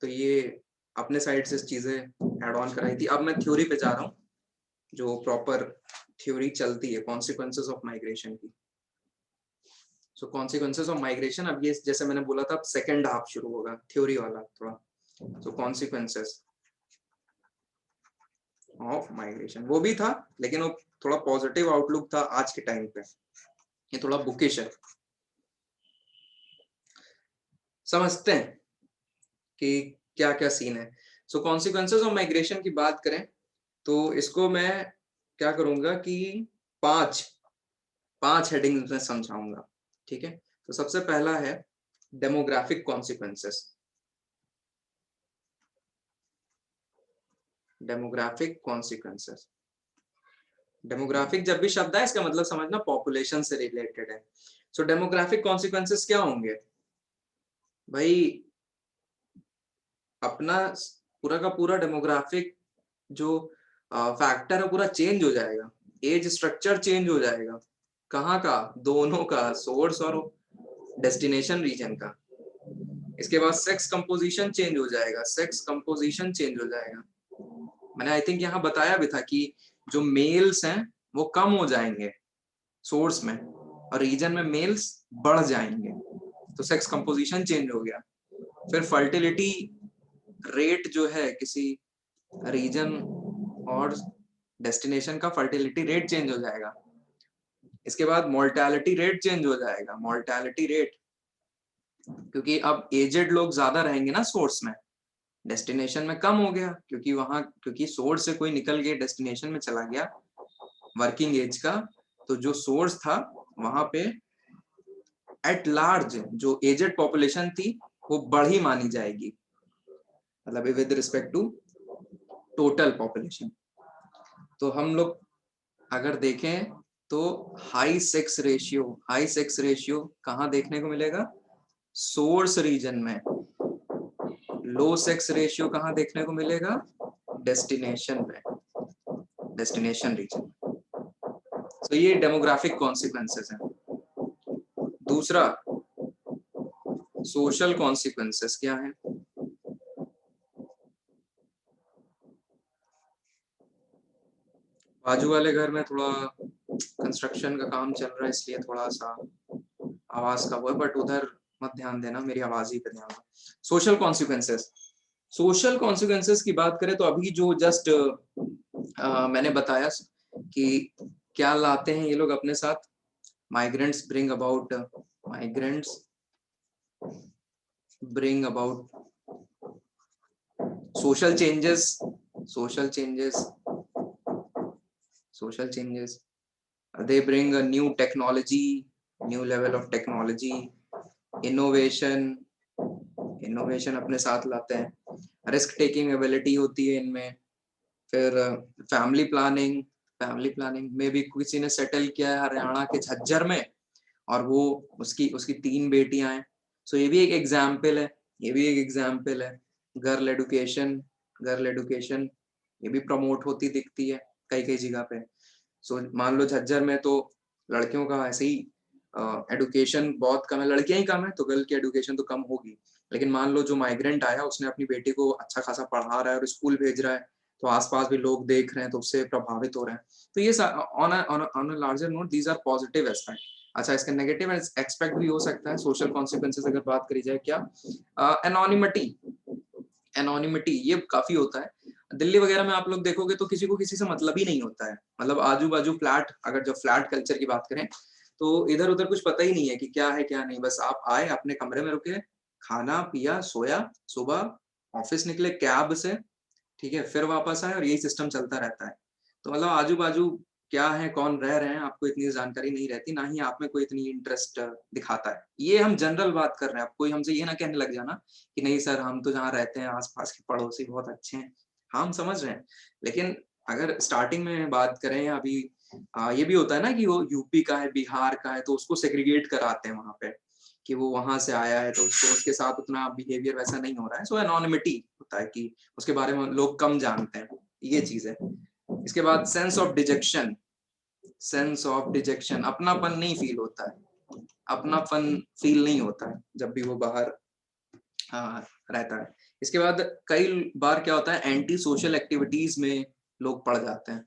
तो ये अपने साइड से चीजें एड ऑन कराई थी। अब मैं थ्योरी पे जा रहा हूँ, जो प्रॉपर थ्योरी चलती है कॉन्सिक्वेंसेस ऑफ माइग्रेशन की। सो कॉन्सिक्वेंसेस ऑफ माइग्रेशन, अब ये जैसे मैंने बोला था, सेकंड हाफ शुरू होगा थ्योरी वाला थोड़ा। सो कॉन्सिक्वेंसेस ऑफ माइग्रेशन वो भी था, लेकिन वो थोड़ा पॉजिटिव आउटलुक था आज के टाइम पे, ये थोड़ा बुकिश है। समझते हैं कि क्या क्या सीन है। सो कॉन्सिक्वेंसेस ऑफ माइग्रेशन की बात करें, तो इसको मैं क्या करूंगा कि पांच पांच हेडिंग्स में समझाऊंगा, ठीक है? तो सबसे पहला है demographic consequences. Demographic consequences, demographic जब भी शब्द है, इसका मतलब समझना पॉपुलेशन से रिलेटेड है। सो डेमोग्राफिक कॉन्सिक्वेंसेस क्या होंगे भाई? अपना पूरा का पूरा डेमोग्राफिक जो फैक्टर है पूरा चेंज हो जाएगा, एज स्ट्रक्चर चेंज हो जाएगा। कहाँ का? दोनों का, सोर्स और डेस्टिनेशन रीजन का। इसके बाद सेक्स कंपोजिशन चेंज हो जाएगा, सेक्स कंपोजिशन चेंज हो जाएगा। मैंने आई थिंक यहाँ बताया भी था कि जो मेल्स हैं वो कम हो जाएंगे सोर्स में, और रीजन में मेल्स बढ़ जाएंगे, तो सेक्स कंपोजिशन चेंज हो गया। फिर फर्टिलिटी रेट जो है किसी रीजन और डेस्टिनेशन का, फर्टिलिटी रेट चेंज हो जाएगा। इसके बाद मोर्टेलिटी रेट चेंज हो जाएगा, मोर्टेलिटी रेट, क्योंकि अब एजेड लोग ज्यादा रहेंगे ना सोर्स में, डेस्टिनेशन में कम हो गया, क्योंकि सोर्स से कोई निकल के डेस्टिनेशन में चला गया वर्किंग एज का, तो जो सोर्स था वहां पे एट लार्ज जो एजेड पॉपुलेशन थी वो बढ़ी मानी जाएगी, मतलब with respect to total population. तो हम लोग अगर देखें तो हाई सेक्स रेशियो कहाँ देखने को मिलेगा? सोर्स रीजन में। लो सेक्स रेशियो कहाँ देखने को मिलेगा? डेस्टिनेशन में, डेस्टिनेशन रीजन। तो ये डेमोग्राफिक कॉन्सिक्वेंसेस हैं। दूसरा, सोशल कॉन्सिक्वेंसेस क्या है? बाजू वाले घर में थोड़ा कंस्ट्रक्शन का काम चल रहा है, इसलिए थोड़ा सा आवाज का वो है, बट उधर मत ध्यान देना, मेरी आवाज ही पे ध्यान दो। सोशल कॉन्सिक्वेंसेस, सोशल कॉन्सिक्वेंसेस की बात करें तो अभी जो जस्ट मैंने बताया कि क्या लाते हैं ये लोग अपने साथ, migrants bring about social changes, social changes, social changes. They bring a new technology, new level of technology, innovation, innovation अपने साथ लाते हैं, risk taking ability होती है इनमें, फिर फैमिली प्लानिंग में भी किसी ने सेटल किया है हरियाणा के झज्जर में, और वो उसकी उसकी 3 बेटियां हैं। सो ये भी एक एग्जाम्पल है, ये भी एक एग्जाम्पल है। गर्ल एडुकेशन, गर्ल एडुकेशन ये भी प्रमोट होती दिखती है कई कई जगह पे। सो मान लो झज्जर में तो लड़कियों का ऐसे ही एडुकेशन बहुत कम है, लड़कियां ही कम है तो गर्ल की एडुकेशन तो कम होगी। लेकिन मान लो जो माइग्रेंट आया उसने अपनी बेटी को अच्छा खासा पढ़ा रहा है और स्कूल भेज रहा है, तो आसपास भी लोग देख रहे हैं तो उससे प्रभावित हो रहे हैं। तो ये on a larger note these are positive aspect. अच्छा, इसका नेगेटिव एक्सपेक्ट भी हो सकता है, सोशल कॉन्सिक्वेंसेस अगर बात करी जाए क्या, एनोनिमिटी, एनोनिमिटी ये काफी होता है। दिल्ली वगैरह में आप लोग देखोगे तो किसी को किसी से मतलब ही नहीं होता है, मतलब आजू बाजू फ्लैट, अगर जो फ्लैट कल्चर की बात करें तो इधर उधर कुछ पता ही नहीं है कि क्या है क्या नहीं, बस आप आए अपने कमरे में रुके, खाना पिया सोया, सुबह ऑफिस निकले कैब से, ठीक है, फिर वापस आए और यही सिस्टम चलता रहता है। तो मतलब आजू बाजू क्या है, कौन रह रहे हैं, आपको इतनी जानकारी नहीं रहती, ना ही आप में कोई इतनी इंटरेस्ट दिखाता है। ये हम जनरल बात कर रहे हैं, आप कोई हमसे ये ना कहने लग जाना कि नहीं सर हम तो जहाँ रहते हैं आसपास के पड़ोसी बहुत अच्छे हैं। हाँ, हम समझ रहे हैं, लेकिन अगर स्टार्टिंग में बात करें अभी, ये भी होता है ना कि वो यूपी का है, बिहार का है, तो उसको सेग्रीगेट कराते हैं वहां पे कि वो वहां से आया है तो उसके साथ उतना बिहेवियर वैसा नहीं हो रहा है। सो एनोनिमिटी होता है कि उसके बारे में लोग कम जानते हैं, ये चीज है। इसके बाद sense of detection, sense of detection, अपनापन नहीं फील होता है, अपनापन फील नहीं होता है जब भी वो बाहर रहता है। इसके बाद कई बार क्या होता है, एंटी सोशल एक्टिविटीज में लोग पड़ जाते हैं।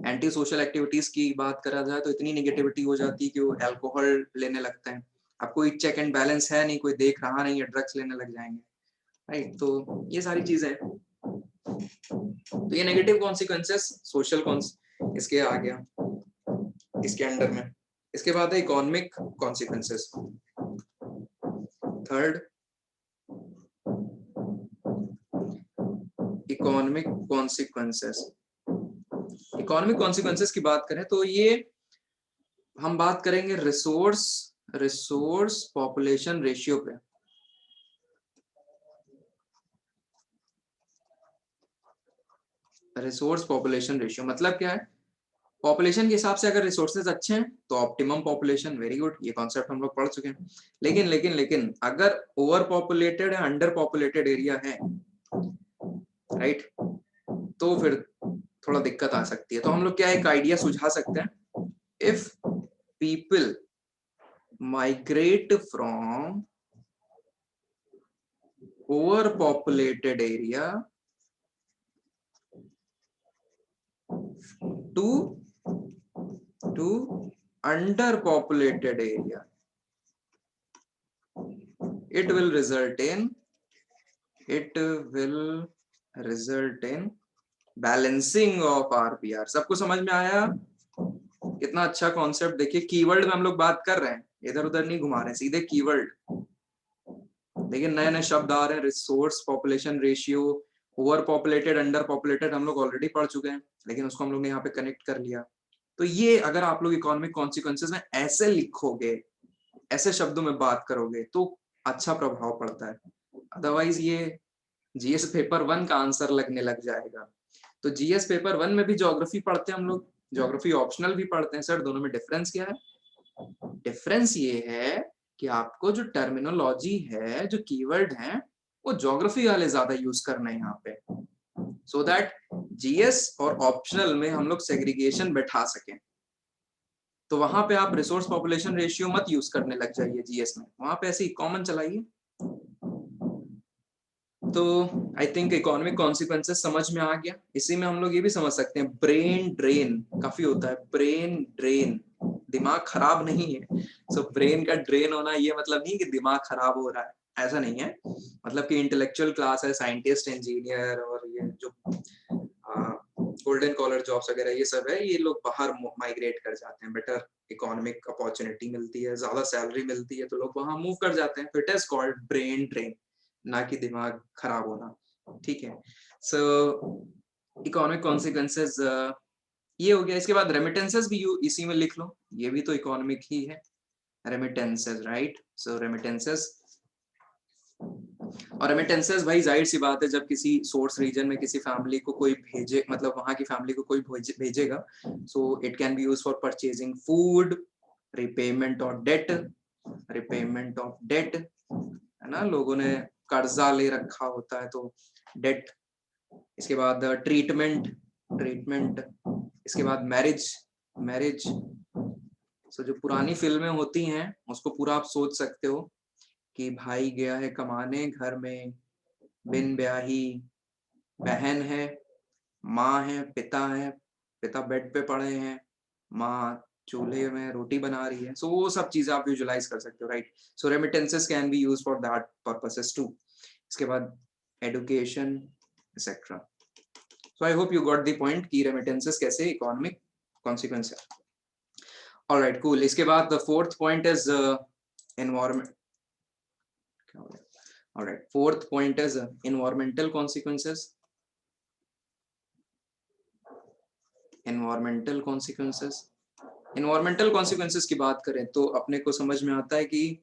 एंटी सोशल एक्टिविटीज की बात करा जाए तो इतनी निगेटिविटी हो जाती है कि वो अल्कोहल लेने लगते हैं। अब कोई चेक एंड बैलेंस है नहीं, कोई देख रहा नहीं है, ड्रग्स लेने लग जाएंगे, राइट। तो ये सारी चीजें, तो ये नेगेटिव कॉन्सिक्वेंसेस सोशल इसके आ गया, इसके अंडर में। इसके बाद है economic consequences, third economic consequences. Economic consequences की बात करें तो ये हम बात करेंगे रिसोर्स पॉपुलेशन रेशियो पे। रिसोर्स पॉपुलेशन रेशियो मतलब क्या है, पॉपुलेशन के हिसाब से अगर रिसोर्सेज अच्छे हैं तो ऑप्टिमम पॉपुलेशन, वेरी गुड, ये कॉन्सेप्ट हम लोग पढ़ चुके हैं। लेकिन अगर ओवर पॉपुलेटेड है, अंडर पॉपुलेटेड एरिया है, राइट, तो फिर थोड़ा दिक्कत आ सकती है। तो हम लोग क्या एक आइडिया सुझा सकते हैं, if people migrate from overpopulated area to underpopulated area, it will result in balancing of RPR। सबको समझ में आया? कितना अच्छा कॉन्सेप्ट, देखिए कीवर्ड में हम लोग बात कर रहे हैं, इधर उधर नहीं घुमा रहे हैं, सीधे कीवर्ड। लेकिन नए नए शब्द आ रहे हैं, resource population ratio, over populated, under populated हम लोग ऑलरेडी पढ़ चुके हैं, लेकिन उसको हम लोग ने यहाँ पे कनेक्ट कर लिया। तो ये अगर आप लोग इकोनॉमिक कॉन्सिक्वेंसेस में ऐसे लिखोगे, ऐसे शब्दों में बात करोगे तो अच्छा प्रभाव पड़ता है। अदरवाइज ये जीएस पेपर 1 का आंसर लगने लग जाएगा। तो जीएस पेपर 1 में भी ज्योग्राफी पढ़ते हैं हम लोग, ज्योग्राफी ऑप्शनल भी पढ़ते हैं। सर दोनों में डिफरेंस क्या है? डिफरेंस ये है कि आपको जो टर्मिनोलॉजी है, जो कीवर्ड है, वो ज्योग्राफी वाले ज्यादा यूज करना है यहाँ पे, सो दैट जीएस और ऑप्शनल में हम लोग सेग्रीगेशन बैठा सकें। तो वहां पे आप रिसोर्स पॉपुलेशन रेशियो मत यूज करने लग जाइए जीएस में, वहां पे ऐसे ही कॉमन चलाइए। तो आई थिंक इकोनॉमिक कॉन्सिक्वेंसेस समझ में आ गया। इसी में हम लोग ये भी समझ सकते हैं, ब्रेन ड्रेन काफी होता है, ब्रेन ड्रेन, दिमाग खराब नहीं है। सो ब्रेन का ड्रेन होना ये मतलब नहीं कि दिमाग खराब हो रहा है, ऐसा नहीं है। मतलब कि इंटेलेक्चुअल क्लास है, साइंटिस्ट, इंजीनियर और ये जो गोल्डन कॉलर जॉब्स वगैरह ये सब है, ये लोग बाहर माइग्रेट कर जाते हैं, बेटर इकोनॉमिक अपॉर्चुनिटी मिलती है, ज्यादा सैलरी मिलती है, तो लोग वहां मूव कर जाते हैं। तो it is called brain drain, ना कि दिमाग खराब होना, ठीक है। सो इकोनॉमिक कॉन्सिक्वेंसेस ये हो गया। इसके बाद रेमिटेंसेस भी इसी में लिख लो, ये भी तो इकोनॉमिक ही है, रेमिटेंसेस, राइट। सो रेमिटेंसेस और रेमिटेंसेस भाई जाहिर सी बात है, जब किसी सोर्स रीजन में किसी फैमिली को कोई भेजे, मतलब वहां की फैमिली को कोई भेजेगा, so it can be use for purchasing food, repayment of debt, repayment of debt, है ना, लोगों ने कर्जा ले रखा होता है तो डेट। इसके बाद ट्रीटमेंट, ट्रीटमेंट, इसके बाद मैरिज, मैरिज। सो जो पुरानी फिल्में होती हैं उसको पूरा आप सोच सकते हो कि भाई गया है कमाने, घर में बिन ब्याही बहन है, माँ है, पिता बेड पे पड़े हैं, माँ चूल्हे में रोटी बना रही है। सो वो सब चीजें आप विजुलाइज कर सकते हो, right. So remittances can be use for that purposes too. इसके बाद education etcetera. So I hope you got the point कि रेमिटेंसेस कैसे इकोनॉमिक कॉन्सिक्वेंस है। Alright, cool. इसके बाद the fourth point is environment. Alright, fourth point is environmental consequences. Environmental consequences, environmental consequences की बात करें तो अपने को समझ में आता है कि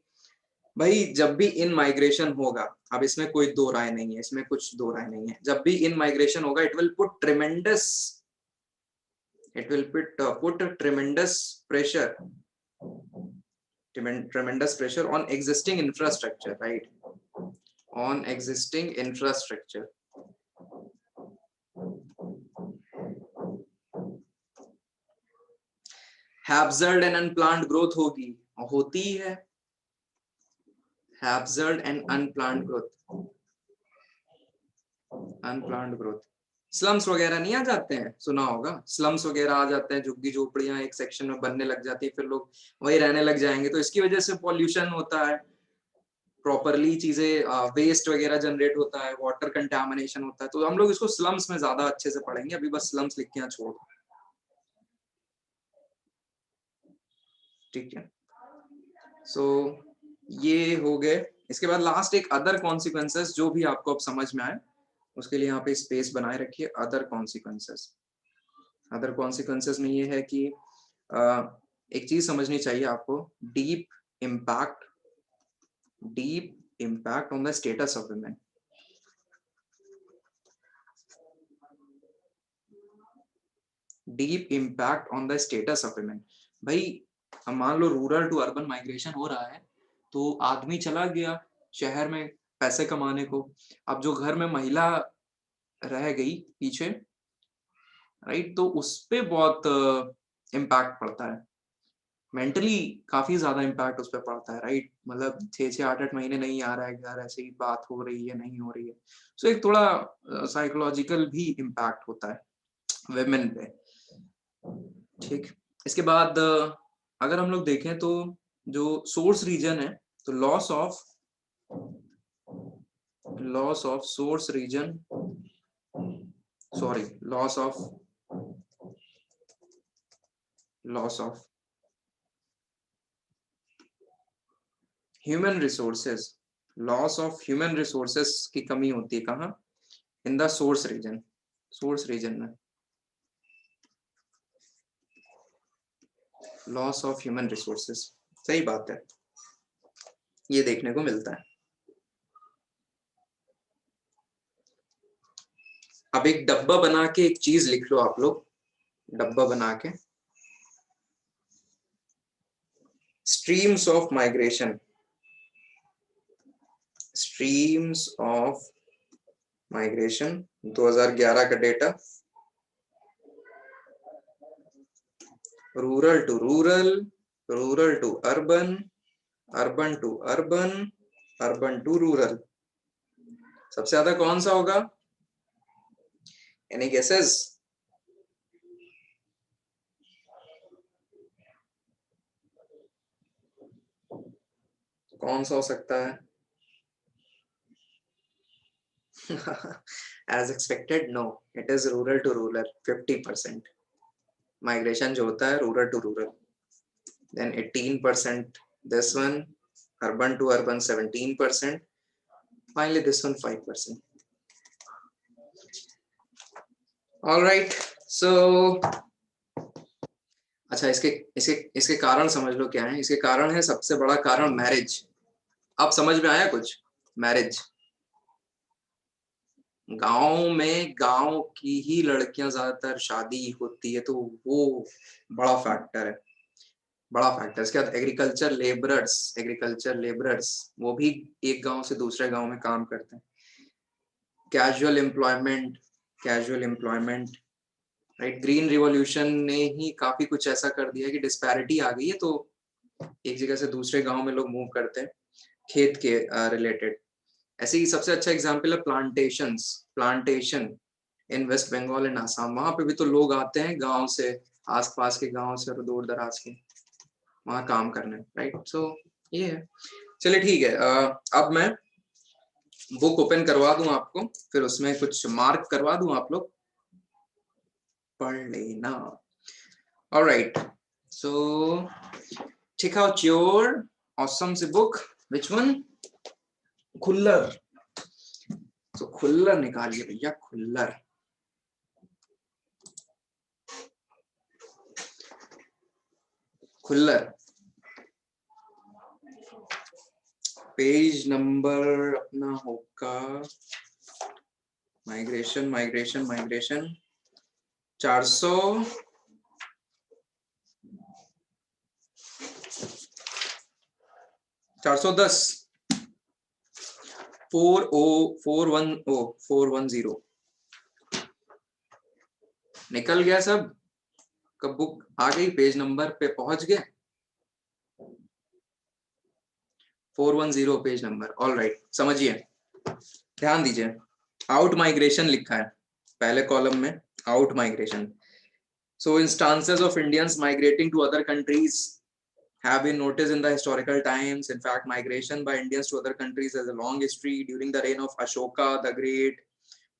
भाई जब भी इन माइग्रेशन होगा, अब इसमें कोई दो राय नहीं है, इसमें कुछ दो राय नहीं है, जब भी इन माइग्रेशन होगा it will put ट्रेमेंडस, it will put tremendous pressure, tremendous pressure on existing infrastructure, right, on existing infrastructure. Hazard and unplanned growth होगी, होती है, hazard and unplanned growth, unplanned growth। Slums वगैरह नहीं आ जाते हैं, सुना होगा, स्लम्स वगैरह आ जाते हैं, झुग्गी झोपड़ियां एक सेक्शन में बनने लग जाती है, फिर लोग वही रहने लग जाएंगे, तो इसकी वजह से पॉल्यूशन होता है, प्रॉपरली चीजें वेस्ट वगैरह जनरेट होता है, वाटर कंटामिनेशन होता है। तो हम लोग इसको स्लम्स में ज्यादा अच्छे से पढ़ेंगे, अभी बस स्लम्स लिख के यहाँ छोड़, ठीक है। सो ये हो गए। इसके बाद लास्ट एक अदर कॉन्सिक्वेंसेस, जो भी आपको अब समझ में आए उसके लिए यहाँ पे स्पेस बनाए रखिए। अदर कॉन्सिक्वेंसेस, अदर कॉन्सिक्वेंसेस में ये है कि एक चीज समझनी चाहिए आपको, deep impact, deep impact on the status of women. Deep impact on the status of women. भाई हम मान लो रूरल टू अर्बन माइग्रेशन हो रहा है, तो आदमी चला गया शहर में पैसे कमाने को, अब जो घर में महिला रह गई पीछे, राइट, तो उस पे बहुत इम्पैक्ट पड़ता है, मेंटली काफी ज्यादा इम्पैक्ट उस पर पड़ता है, राइट। मतलब 6-6 8-8 महीने नहीं आ रहा है घर, ऐसे ही बात हो रही है, नहीं हो रही है, सो एक थोड़ा साइकोलॉजिकल भी इम्पैक्ट होता है वेमेन पे, ठीक। इसके बाद अगर हम लोग देखें तो जो सोर्स रीजन है, तो loss of source region, sorry, loss of human resources, loss of human resources की कमी होती है कहाँ, in the source region, source region में लॉस ऑफ ह्यूमन रिसोर्सेज, सही बात है, ये देखने को मिलता है। अब एक डब्बा बना के एक चीज लिख लो आप लोग, डब्बा बना के, streams of migration, streams of migration 2011 का data, rural to rural, rural to urban, urban to urban, urban to rural, सबसे ज्यादा कौन सा होगा, एनी गेसेस? कौन सा हो सकता है? As expected, no, it is rural to rural, 50% migration जो होता है rural to rural, then 18% this one, urban to urban 17%, finally this one 5%. All right, so अच्छा, इसके इसके इसके कारण समझ लो क्या है। इसके कारण है, सबसे बड़ा कारण मैरिज। अब समझ में आया कुछ? मैरिज, गांव में गांव की ही लड़कियां ज्यादातर शादी होती है, तो वो बड़ा फैक्टर है, बड़ा फैक्टर। इसके बाद एग्रीकल्चर लेबरर्स, वो भी एक गांव से दूसरे गांव में काम करते हैं। Casual employment, casual employment, right. Green revolution ने ही काफी कुछ ऐसा कर दिया कि डिस्पैरिटी आ गई है, तो एक जगह से दूसरे गांव में लोग मूव करते हैं खेत के रिलेटेड। ऐसे ही सबसे अच्छा एग्जांपल है plantation in West Bengal and Assam. वहां पे भी तो लोग आते हैं गांव से, आसपास के गांव से और दूर दराज के, वहां काम करने, राइट। सो ये है। चलिए ठीक है, अब मैं बुक ओपन करवा दूं आपको, फिर उसमें कुछ मार्क करवा दूं, आप लोग पढ़ लेना। Alright, so check out your awesome book. Which one? Khullar. तो खुल्लर निकालिए भैया, खुल्लर। खुल्लर पेज नंबर अपना होगा, माइग्रेशन माइग्रेशन माइग्रेशन 410, 410 निकल गया सब। कब बुक आ गई, पेज नंबर पे पहुंच गए, 410 पेज नंबर। ऑल राइट, समझिए, ध्यान दीजिए। आउट माइग्रेशन लिखा है पहले कॉलम में, out migration. So instances of Indians migrating to other countries have been noticed in the historical times. In fact, migration by Indians to other countries has a long history. During the reign of Ashoka the Great,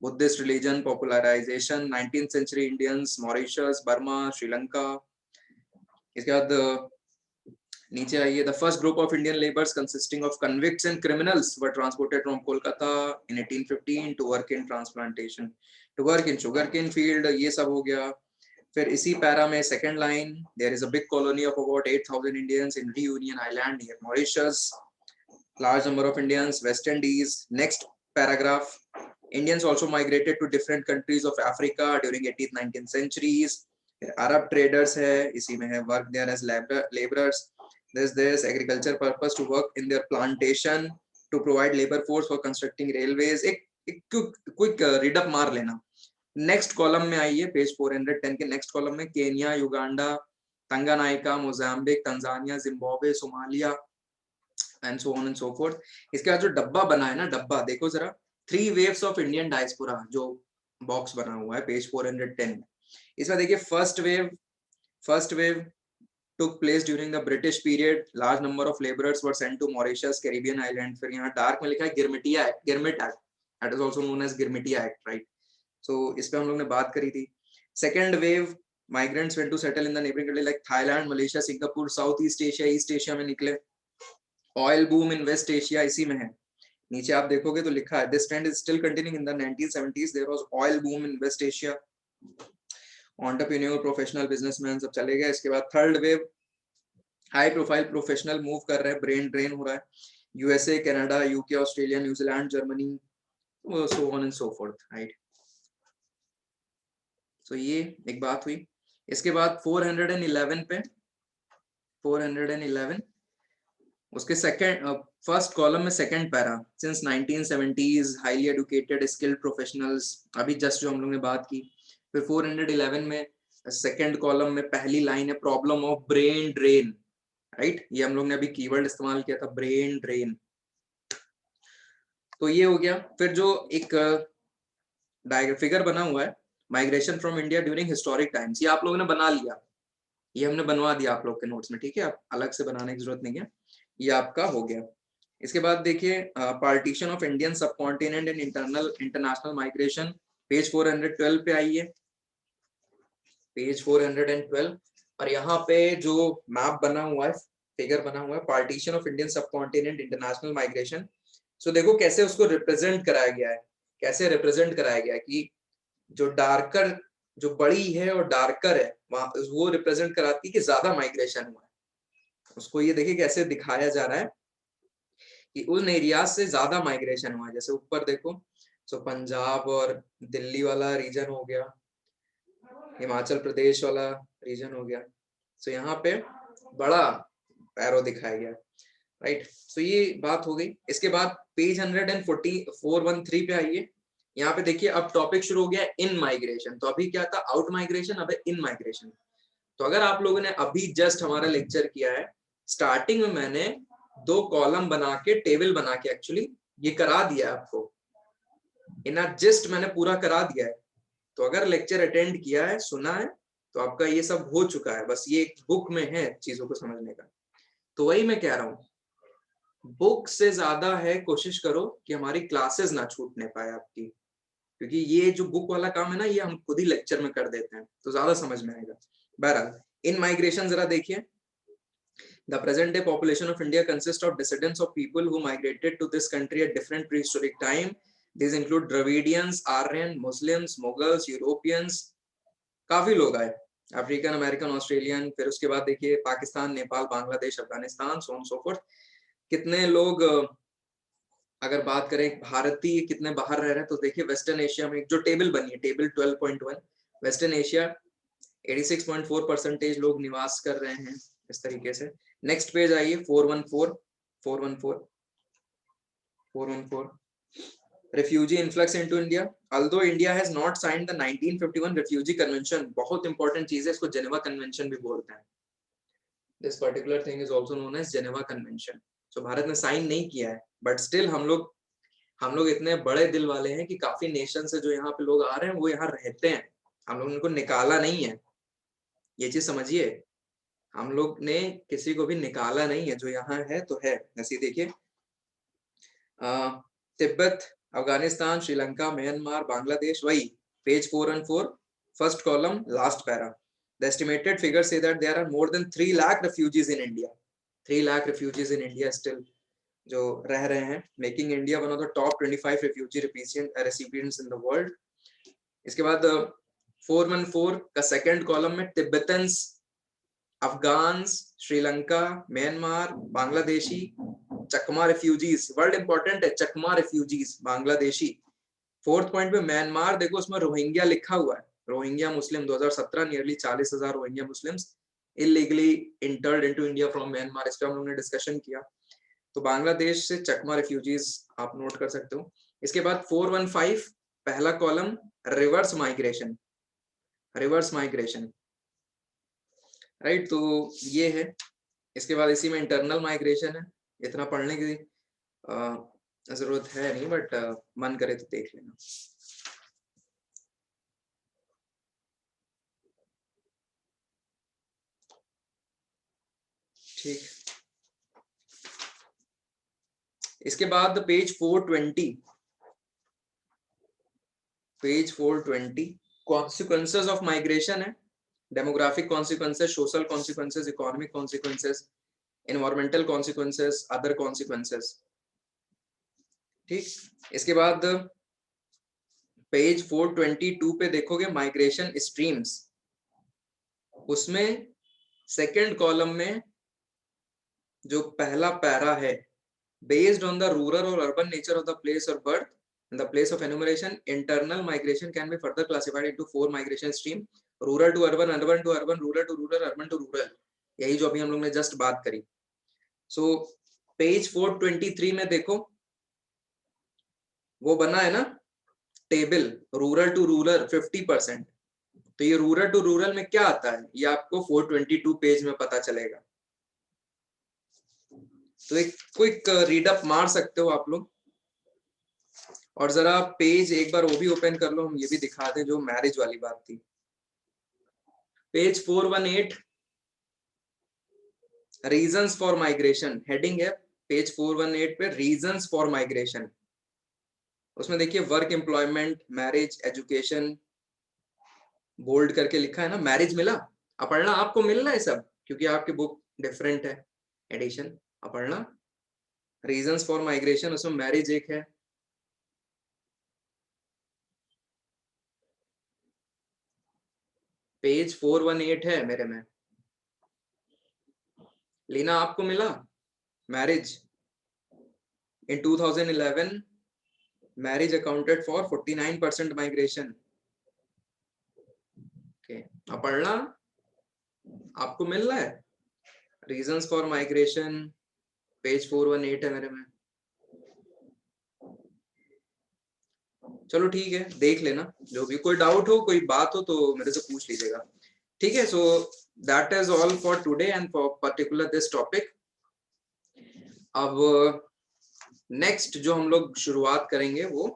Buddhist religion popularization, 19th century Indians, Mauritius, Burma, Sri Lanka. इसके बाद नीचे आइए, the first group of Indian laborers consisting of convicts and criminals were transported from Kolkata in 1815 to work in transplantation, to work in sugarcane field. ये सब हो गया। फिर इसी पैरा में second line, there is a big colony of about 8000 Indians in Reunion island near Mauritius, large number of Indians West Indies. Next paragraph, Indians also migrated to different countries of Africa during 18th 19th centuries। Arab traders है, इसी में है work there as labourers, this agriculture purpose to work in their plantation to provide labor force for constructing railways। एक quick read up मार लेना। Next column में आइए, page 410 के नेक्स्ट कॉलम में, Kenya, Uganda, Tanganyika, Mozambique, Tanzania, Zimbabwe, Somalia and so on and so fourth. इसके बाद जो डब्बा बना है ना, डब्बा देखो जरा, 3 वेव्स ऑफ इंडियन डायस्पोरा, जो बॉक्स बना हुआ है पेज 410 में। इसमें देखिए, first wave took place during the British period. Large number of laborers were sent to Mauritius, Caribbean island. फिर यहाँ डार्क में लिखा है girmit act, that is also known as Girmitiya act, right? So इस पे हम लोग ने बात करी थी। Second wave, migrants went to settle in the neighboring countries like Thailand, Malaysia, Singapore, South East Asia, East Asia में निकले। Oil boom in West Asia इसी में है। नीचे आप देखोगे तो लिखा है, this trend is still continuing in the 1970s. There was oil boom in West Asia. Entrepreneur, professional businessman सब चले गए। इसके बाद third wave, high profile professional move कर रहे हैं, ब्रेन ड्रेन हो रहा है, USA, Canada, UK, Australia, New Zealand, Germany, so on and so forth, right. So ये एक बात हुई। इसके बाद 411 पे, 411 उसके सेकंड फर्स्ट कॉलम में second para, since 1970s highly educated skilled professionals, अभी जस्ट जो हम लोग ने बात की। फिर 411 में सेकंड कॉलम में पहली लाइन है, problem of brain drain, right. ये हम लोग ने अभी कीवर्ड इस्तेमाल किया था, ब्रेन ड्रेन। तो ये हो गया। फिर जो एक फिगर बना हुआ है, migration from India during historic times, ये आप लोगों ने बना लिया, ये हमने बनवा दिया आप लोग के नोट्स में, ठीक है, आप अलग से बनाने की जरूरत नहीं है, ये आपका हो गया। इसके बाद देखिए, पार्टीशन ऑफ इंडियन सब continent and international migration, page 412 पे आइए, पेज 412। और यहाँ पे जो मैप बना हुआ है, फिगर बना हुआ है, पार्टीशन ऑफ इंडियन सब कॉन्टिनेंट, इंटरनेशनल माइग्रेशन। सो देखो कैसे उसको रिप्रेजेंट कराया गया है, कैसे रिप्रेजेंट कराया गया है कि जो डार्कर, जो बड़ी है और डार्कर है, वो रिप्रेजेंट कराती है कि ज्यादा माइग्रेशन हुआ है। उसको ये देखिए कैसे दिखाया जा रहा है कि उन एरियाज से ज्यादा माइग्रेशन हुआ है। जैसे ऊपर देखो, सो पंजाब और दिल्ली वाला रीजन हो गया, हिमाचल प्रदेश वाला रीजन हो गया। सो यहाँ पे बड़ा एरो दिखाया गया, राइट। सो ये बात हो गई। इसके बाद पेज 14413 पे आइए। यहाँ पे देखिए अब टॉपिक शुरू हो गया इन माइग्रेशन। तो अभी क्या था, आउट माइग्रेशन, अब इन माइग्रेशन। तो अगर आप लोगों ने अभी जस्ट हमारा लेक्चर किया है, स्टार्टिंग में मैंने 2 कॉलम बना के, टेबल बना के एक्चुअली ये करा दिया आपको, इन जस्ट मैंने पूरा करा दिया है। तो अगर लेक्चर अटेंड किया है, सुना है, तो आपका ये सब हो चुका है। बस ये एक बुक में है चीजों को समझने का। तो वही मैं कह रहा हूँ, बुक से ज्यादा है कोशिश करो कि हमारी क्लासेस ना छूटने पाए आपकी, क्योंकि ये जो बुक वाला काम है ना, ये हम खुद ही लेक्चर में कर देते हैं, तो ज्यादा समझ में आएगा। बहरहाल इन माइग्रेशन जरा देखिए। The present day population of India consists of descendants of people who migrated to this country at different prehistoric time. These include Dravidians, Aryan, Muslims, Mughals, Europeans, काफी लोग आए, अफ्रीकन, अमेरिकन, ऑस्ट्रेलियन। फिर उसके बाद देखिए Pakistan, Nepal, Bangladesh, Afghanistan, so on so fourth. कितने लोग, अगर बात करें भारतीय कितने बाहर रह रहे हैं, तो देखिए वेस्टर्न एशिया में जो टेबल बनी है, टेबल 12.1, वेस्टर्न एशिया 86.4% लोग निवास कर रहे हैं इस तरीके से। नेक्स्ट पेज आइए, 414 refugee influx into India. Although India has not signed the 1951 refugee convention, बहुत इंपॉर्टेंट चीज है, इसको जेनेवा कन्वेंशन भी बोलते हैं। This particular thing is also known as Geneva Convention. So Bharat ने साइन नहीं किया है, बट स्टिल हम लोग इतने बड़े दिल वाले हैं कि काफी नेशन से जो यहाँ पे लोग आ रहे हैं वो यहाँ रहते हैं। हम लोग उनको निकाला नहीं है, ये चीज समझिए। हम लोग ने किसी को भी निकाला नहीं है, जो यहाँ है तो है। ऐसे देखिए, तिब्बत, अफगानिस्तान, श्रीलंका, म्यांमार, बांग्लादेश, वही page 414, first column, last para. The estimated figures say that there are more than 3 lakh refugees in India. 3 lakh refugees in India still जो रह रहे हैं, making India one of the top 25 refugee recipients in the world. इसके बाद 414 का second column में Tibetans, Afghans, Sri Lanka, Myanmar, Bangladeshi, Chakma refugees, word important है, Chakma refugees, Bangladeshi. Fourth point पे म्यांमार देखो, उसमें रोहिंग्या लिखा हुआ है, Rohingya Muslim. 2017 nearly 40,000 Rohingya Muslims illegally entered into India from Myanmar. इस पर हम लोगों ने डिस्कशन किया। तो बांग्लादेश से चकमा रिफ्यूजीज आप नोट कर सकते हो। इसके बाद 415 पहला column, reverse migration, reverse migration, right. तो ये है। इसके बाद इसी में इंटरनल माइग्रेशन है, इतना पढ़ने की जरूरत है नहीं, बट मन करे तो देख लेना। ठीक, इसके बाद page 420, page 420 consequences of migration है। Demographic consequences, social consequences, economic consequences, environmental consequences, other consequences. ठीक, इसके बाद पेज 422 पे देखोगे माइग्रेशन स्ट्रीम्स, उसमें सेकंड कॉलम में जो पहला पैरा है, बेस्ड ऑन द रूरल और urban nature of the place of birth and the place of enumeration, internal migration can be further classified into 4 migration stream: rural to urban, urban to urban, rural to rural, urban to rural। यही जो अभी हम लोग ने just बात करी। So page 423 में देखो, वो बना है ना टेबल, रूरल टू रूरल 50%। तो ये रूरल टू रूरल में क्या आता है, ये आपको 422 पेज में पता चलेगा। तो एक क्विक रीडअप मार सकते हो आप लोग। और जरा पेज एक बार वो भी ओपन कर लो, हम ये भी दिखा दें जो मैरिज वाली बात थी। Page 418, reasons for migration, heading है पेज 418 पे, रीजंस फॉर माइग्रेशन। उसमें देखिए work, employment, marriage, education, bold करके लिखा है ना। मैरिज मिला, अपढ़ना आपको मिल रहा है सब, क्योंकि आपकी बुक डिफरेंट है एडिशन। अपढ़ना रीजंस फॉर माइग्रेशन, उसमें मैरिज एक है। पेज 418 है मेरे में। लीना आपको मिला marriage? In 2011, marriage accounted for 49% migration. Okay, अब पढ़ना आपको मिल रहा है. Reasons for migration, पेज 418 है मेरे में. चलो ठीक है, देख लेना. जो भी कोई डाउट हो, कोई बात हो तो मेरे से पूछ लीजिएगा. ठीक है. So that is all for today and for particular this topic. अब नेक्स्ट जो हम लोग शुरुआत करेंगे, वो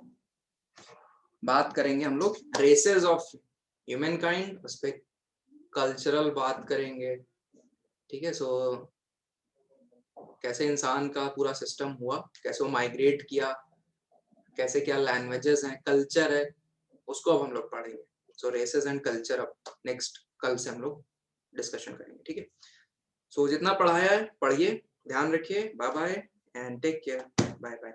बात करेंगे हम लोग रेसेस ऑफ ह्यूमन काइंड. उस पर कल्चरल बात करेंगे. ठीक है. सो कैसे इंसान का पूरा सिस्टम हुआ, कैसे वो माइग्रेट किया, कैसे क्या लैंग्वेजेस हैं, कल्चर है, उसको अब हम लोग पढ़ेंगे. सो रेसेस एंड कल्चर अब नेक्स्ट कल से हम लोग डिस्कशन करेंगे. ठीक है. सो जितना पढ़ाया है पढ़िए, ध्यान रखिए. Bye bye and take care. Bye bye.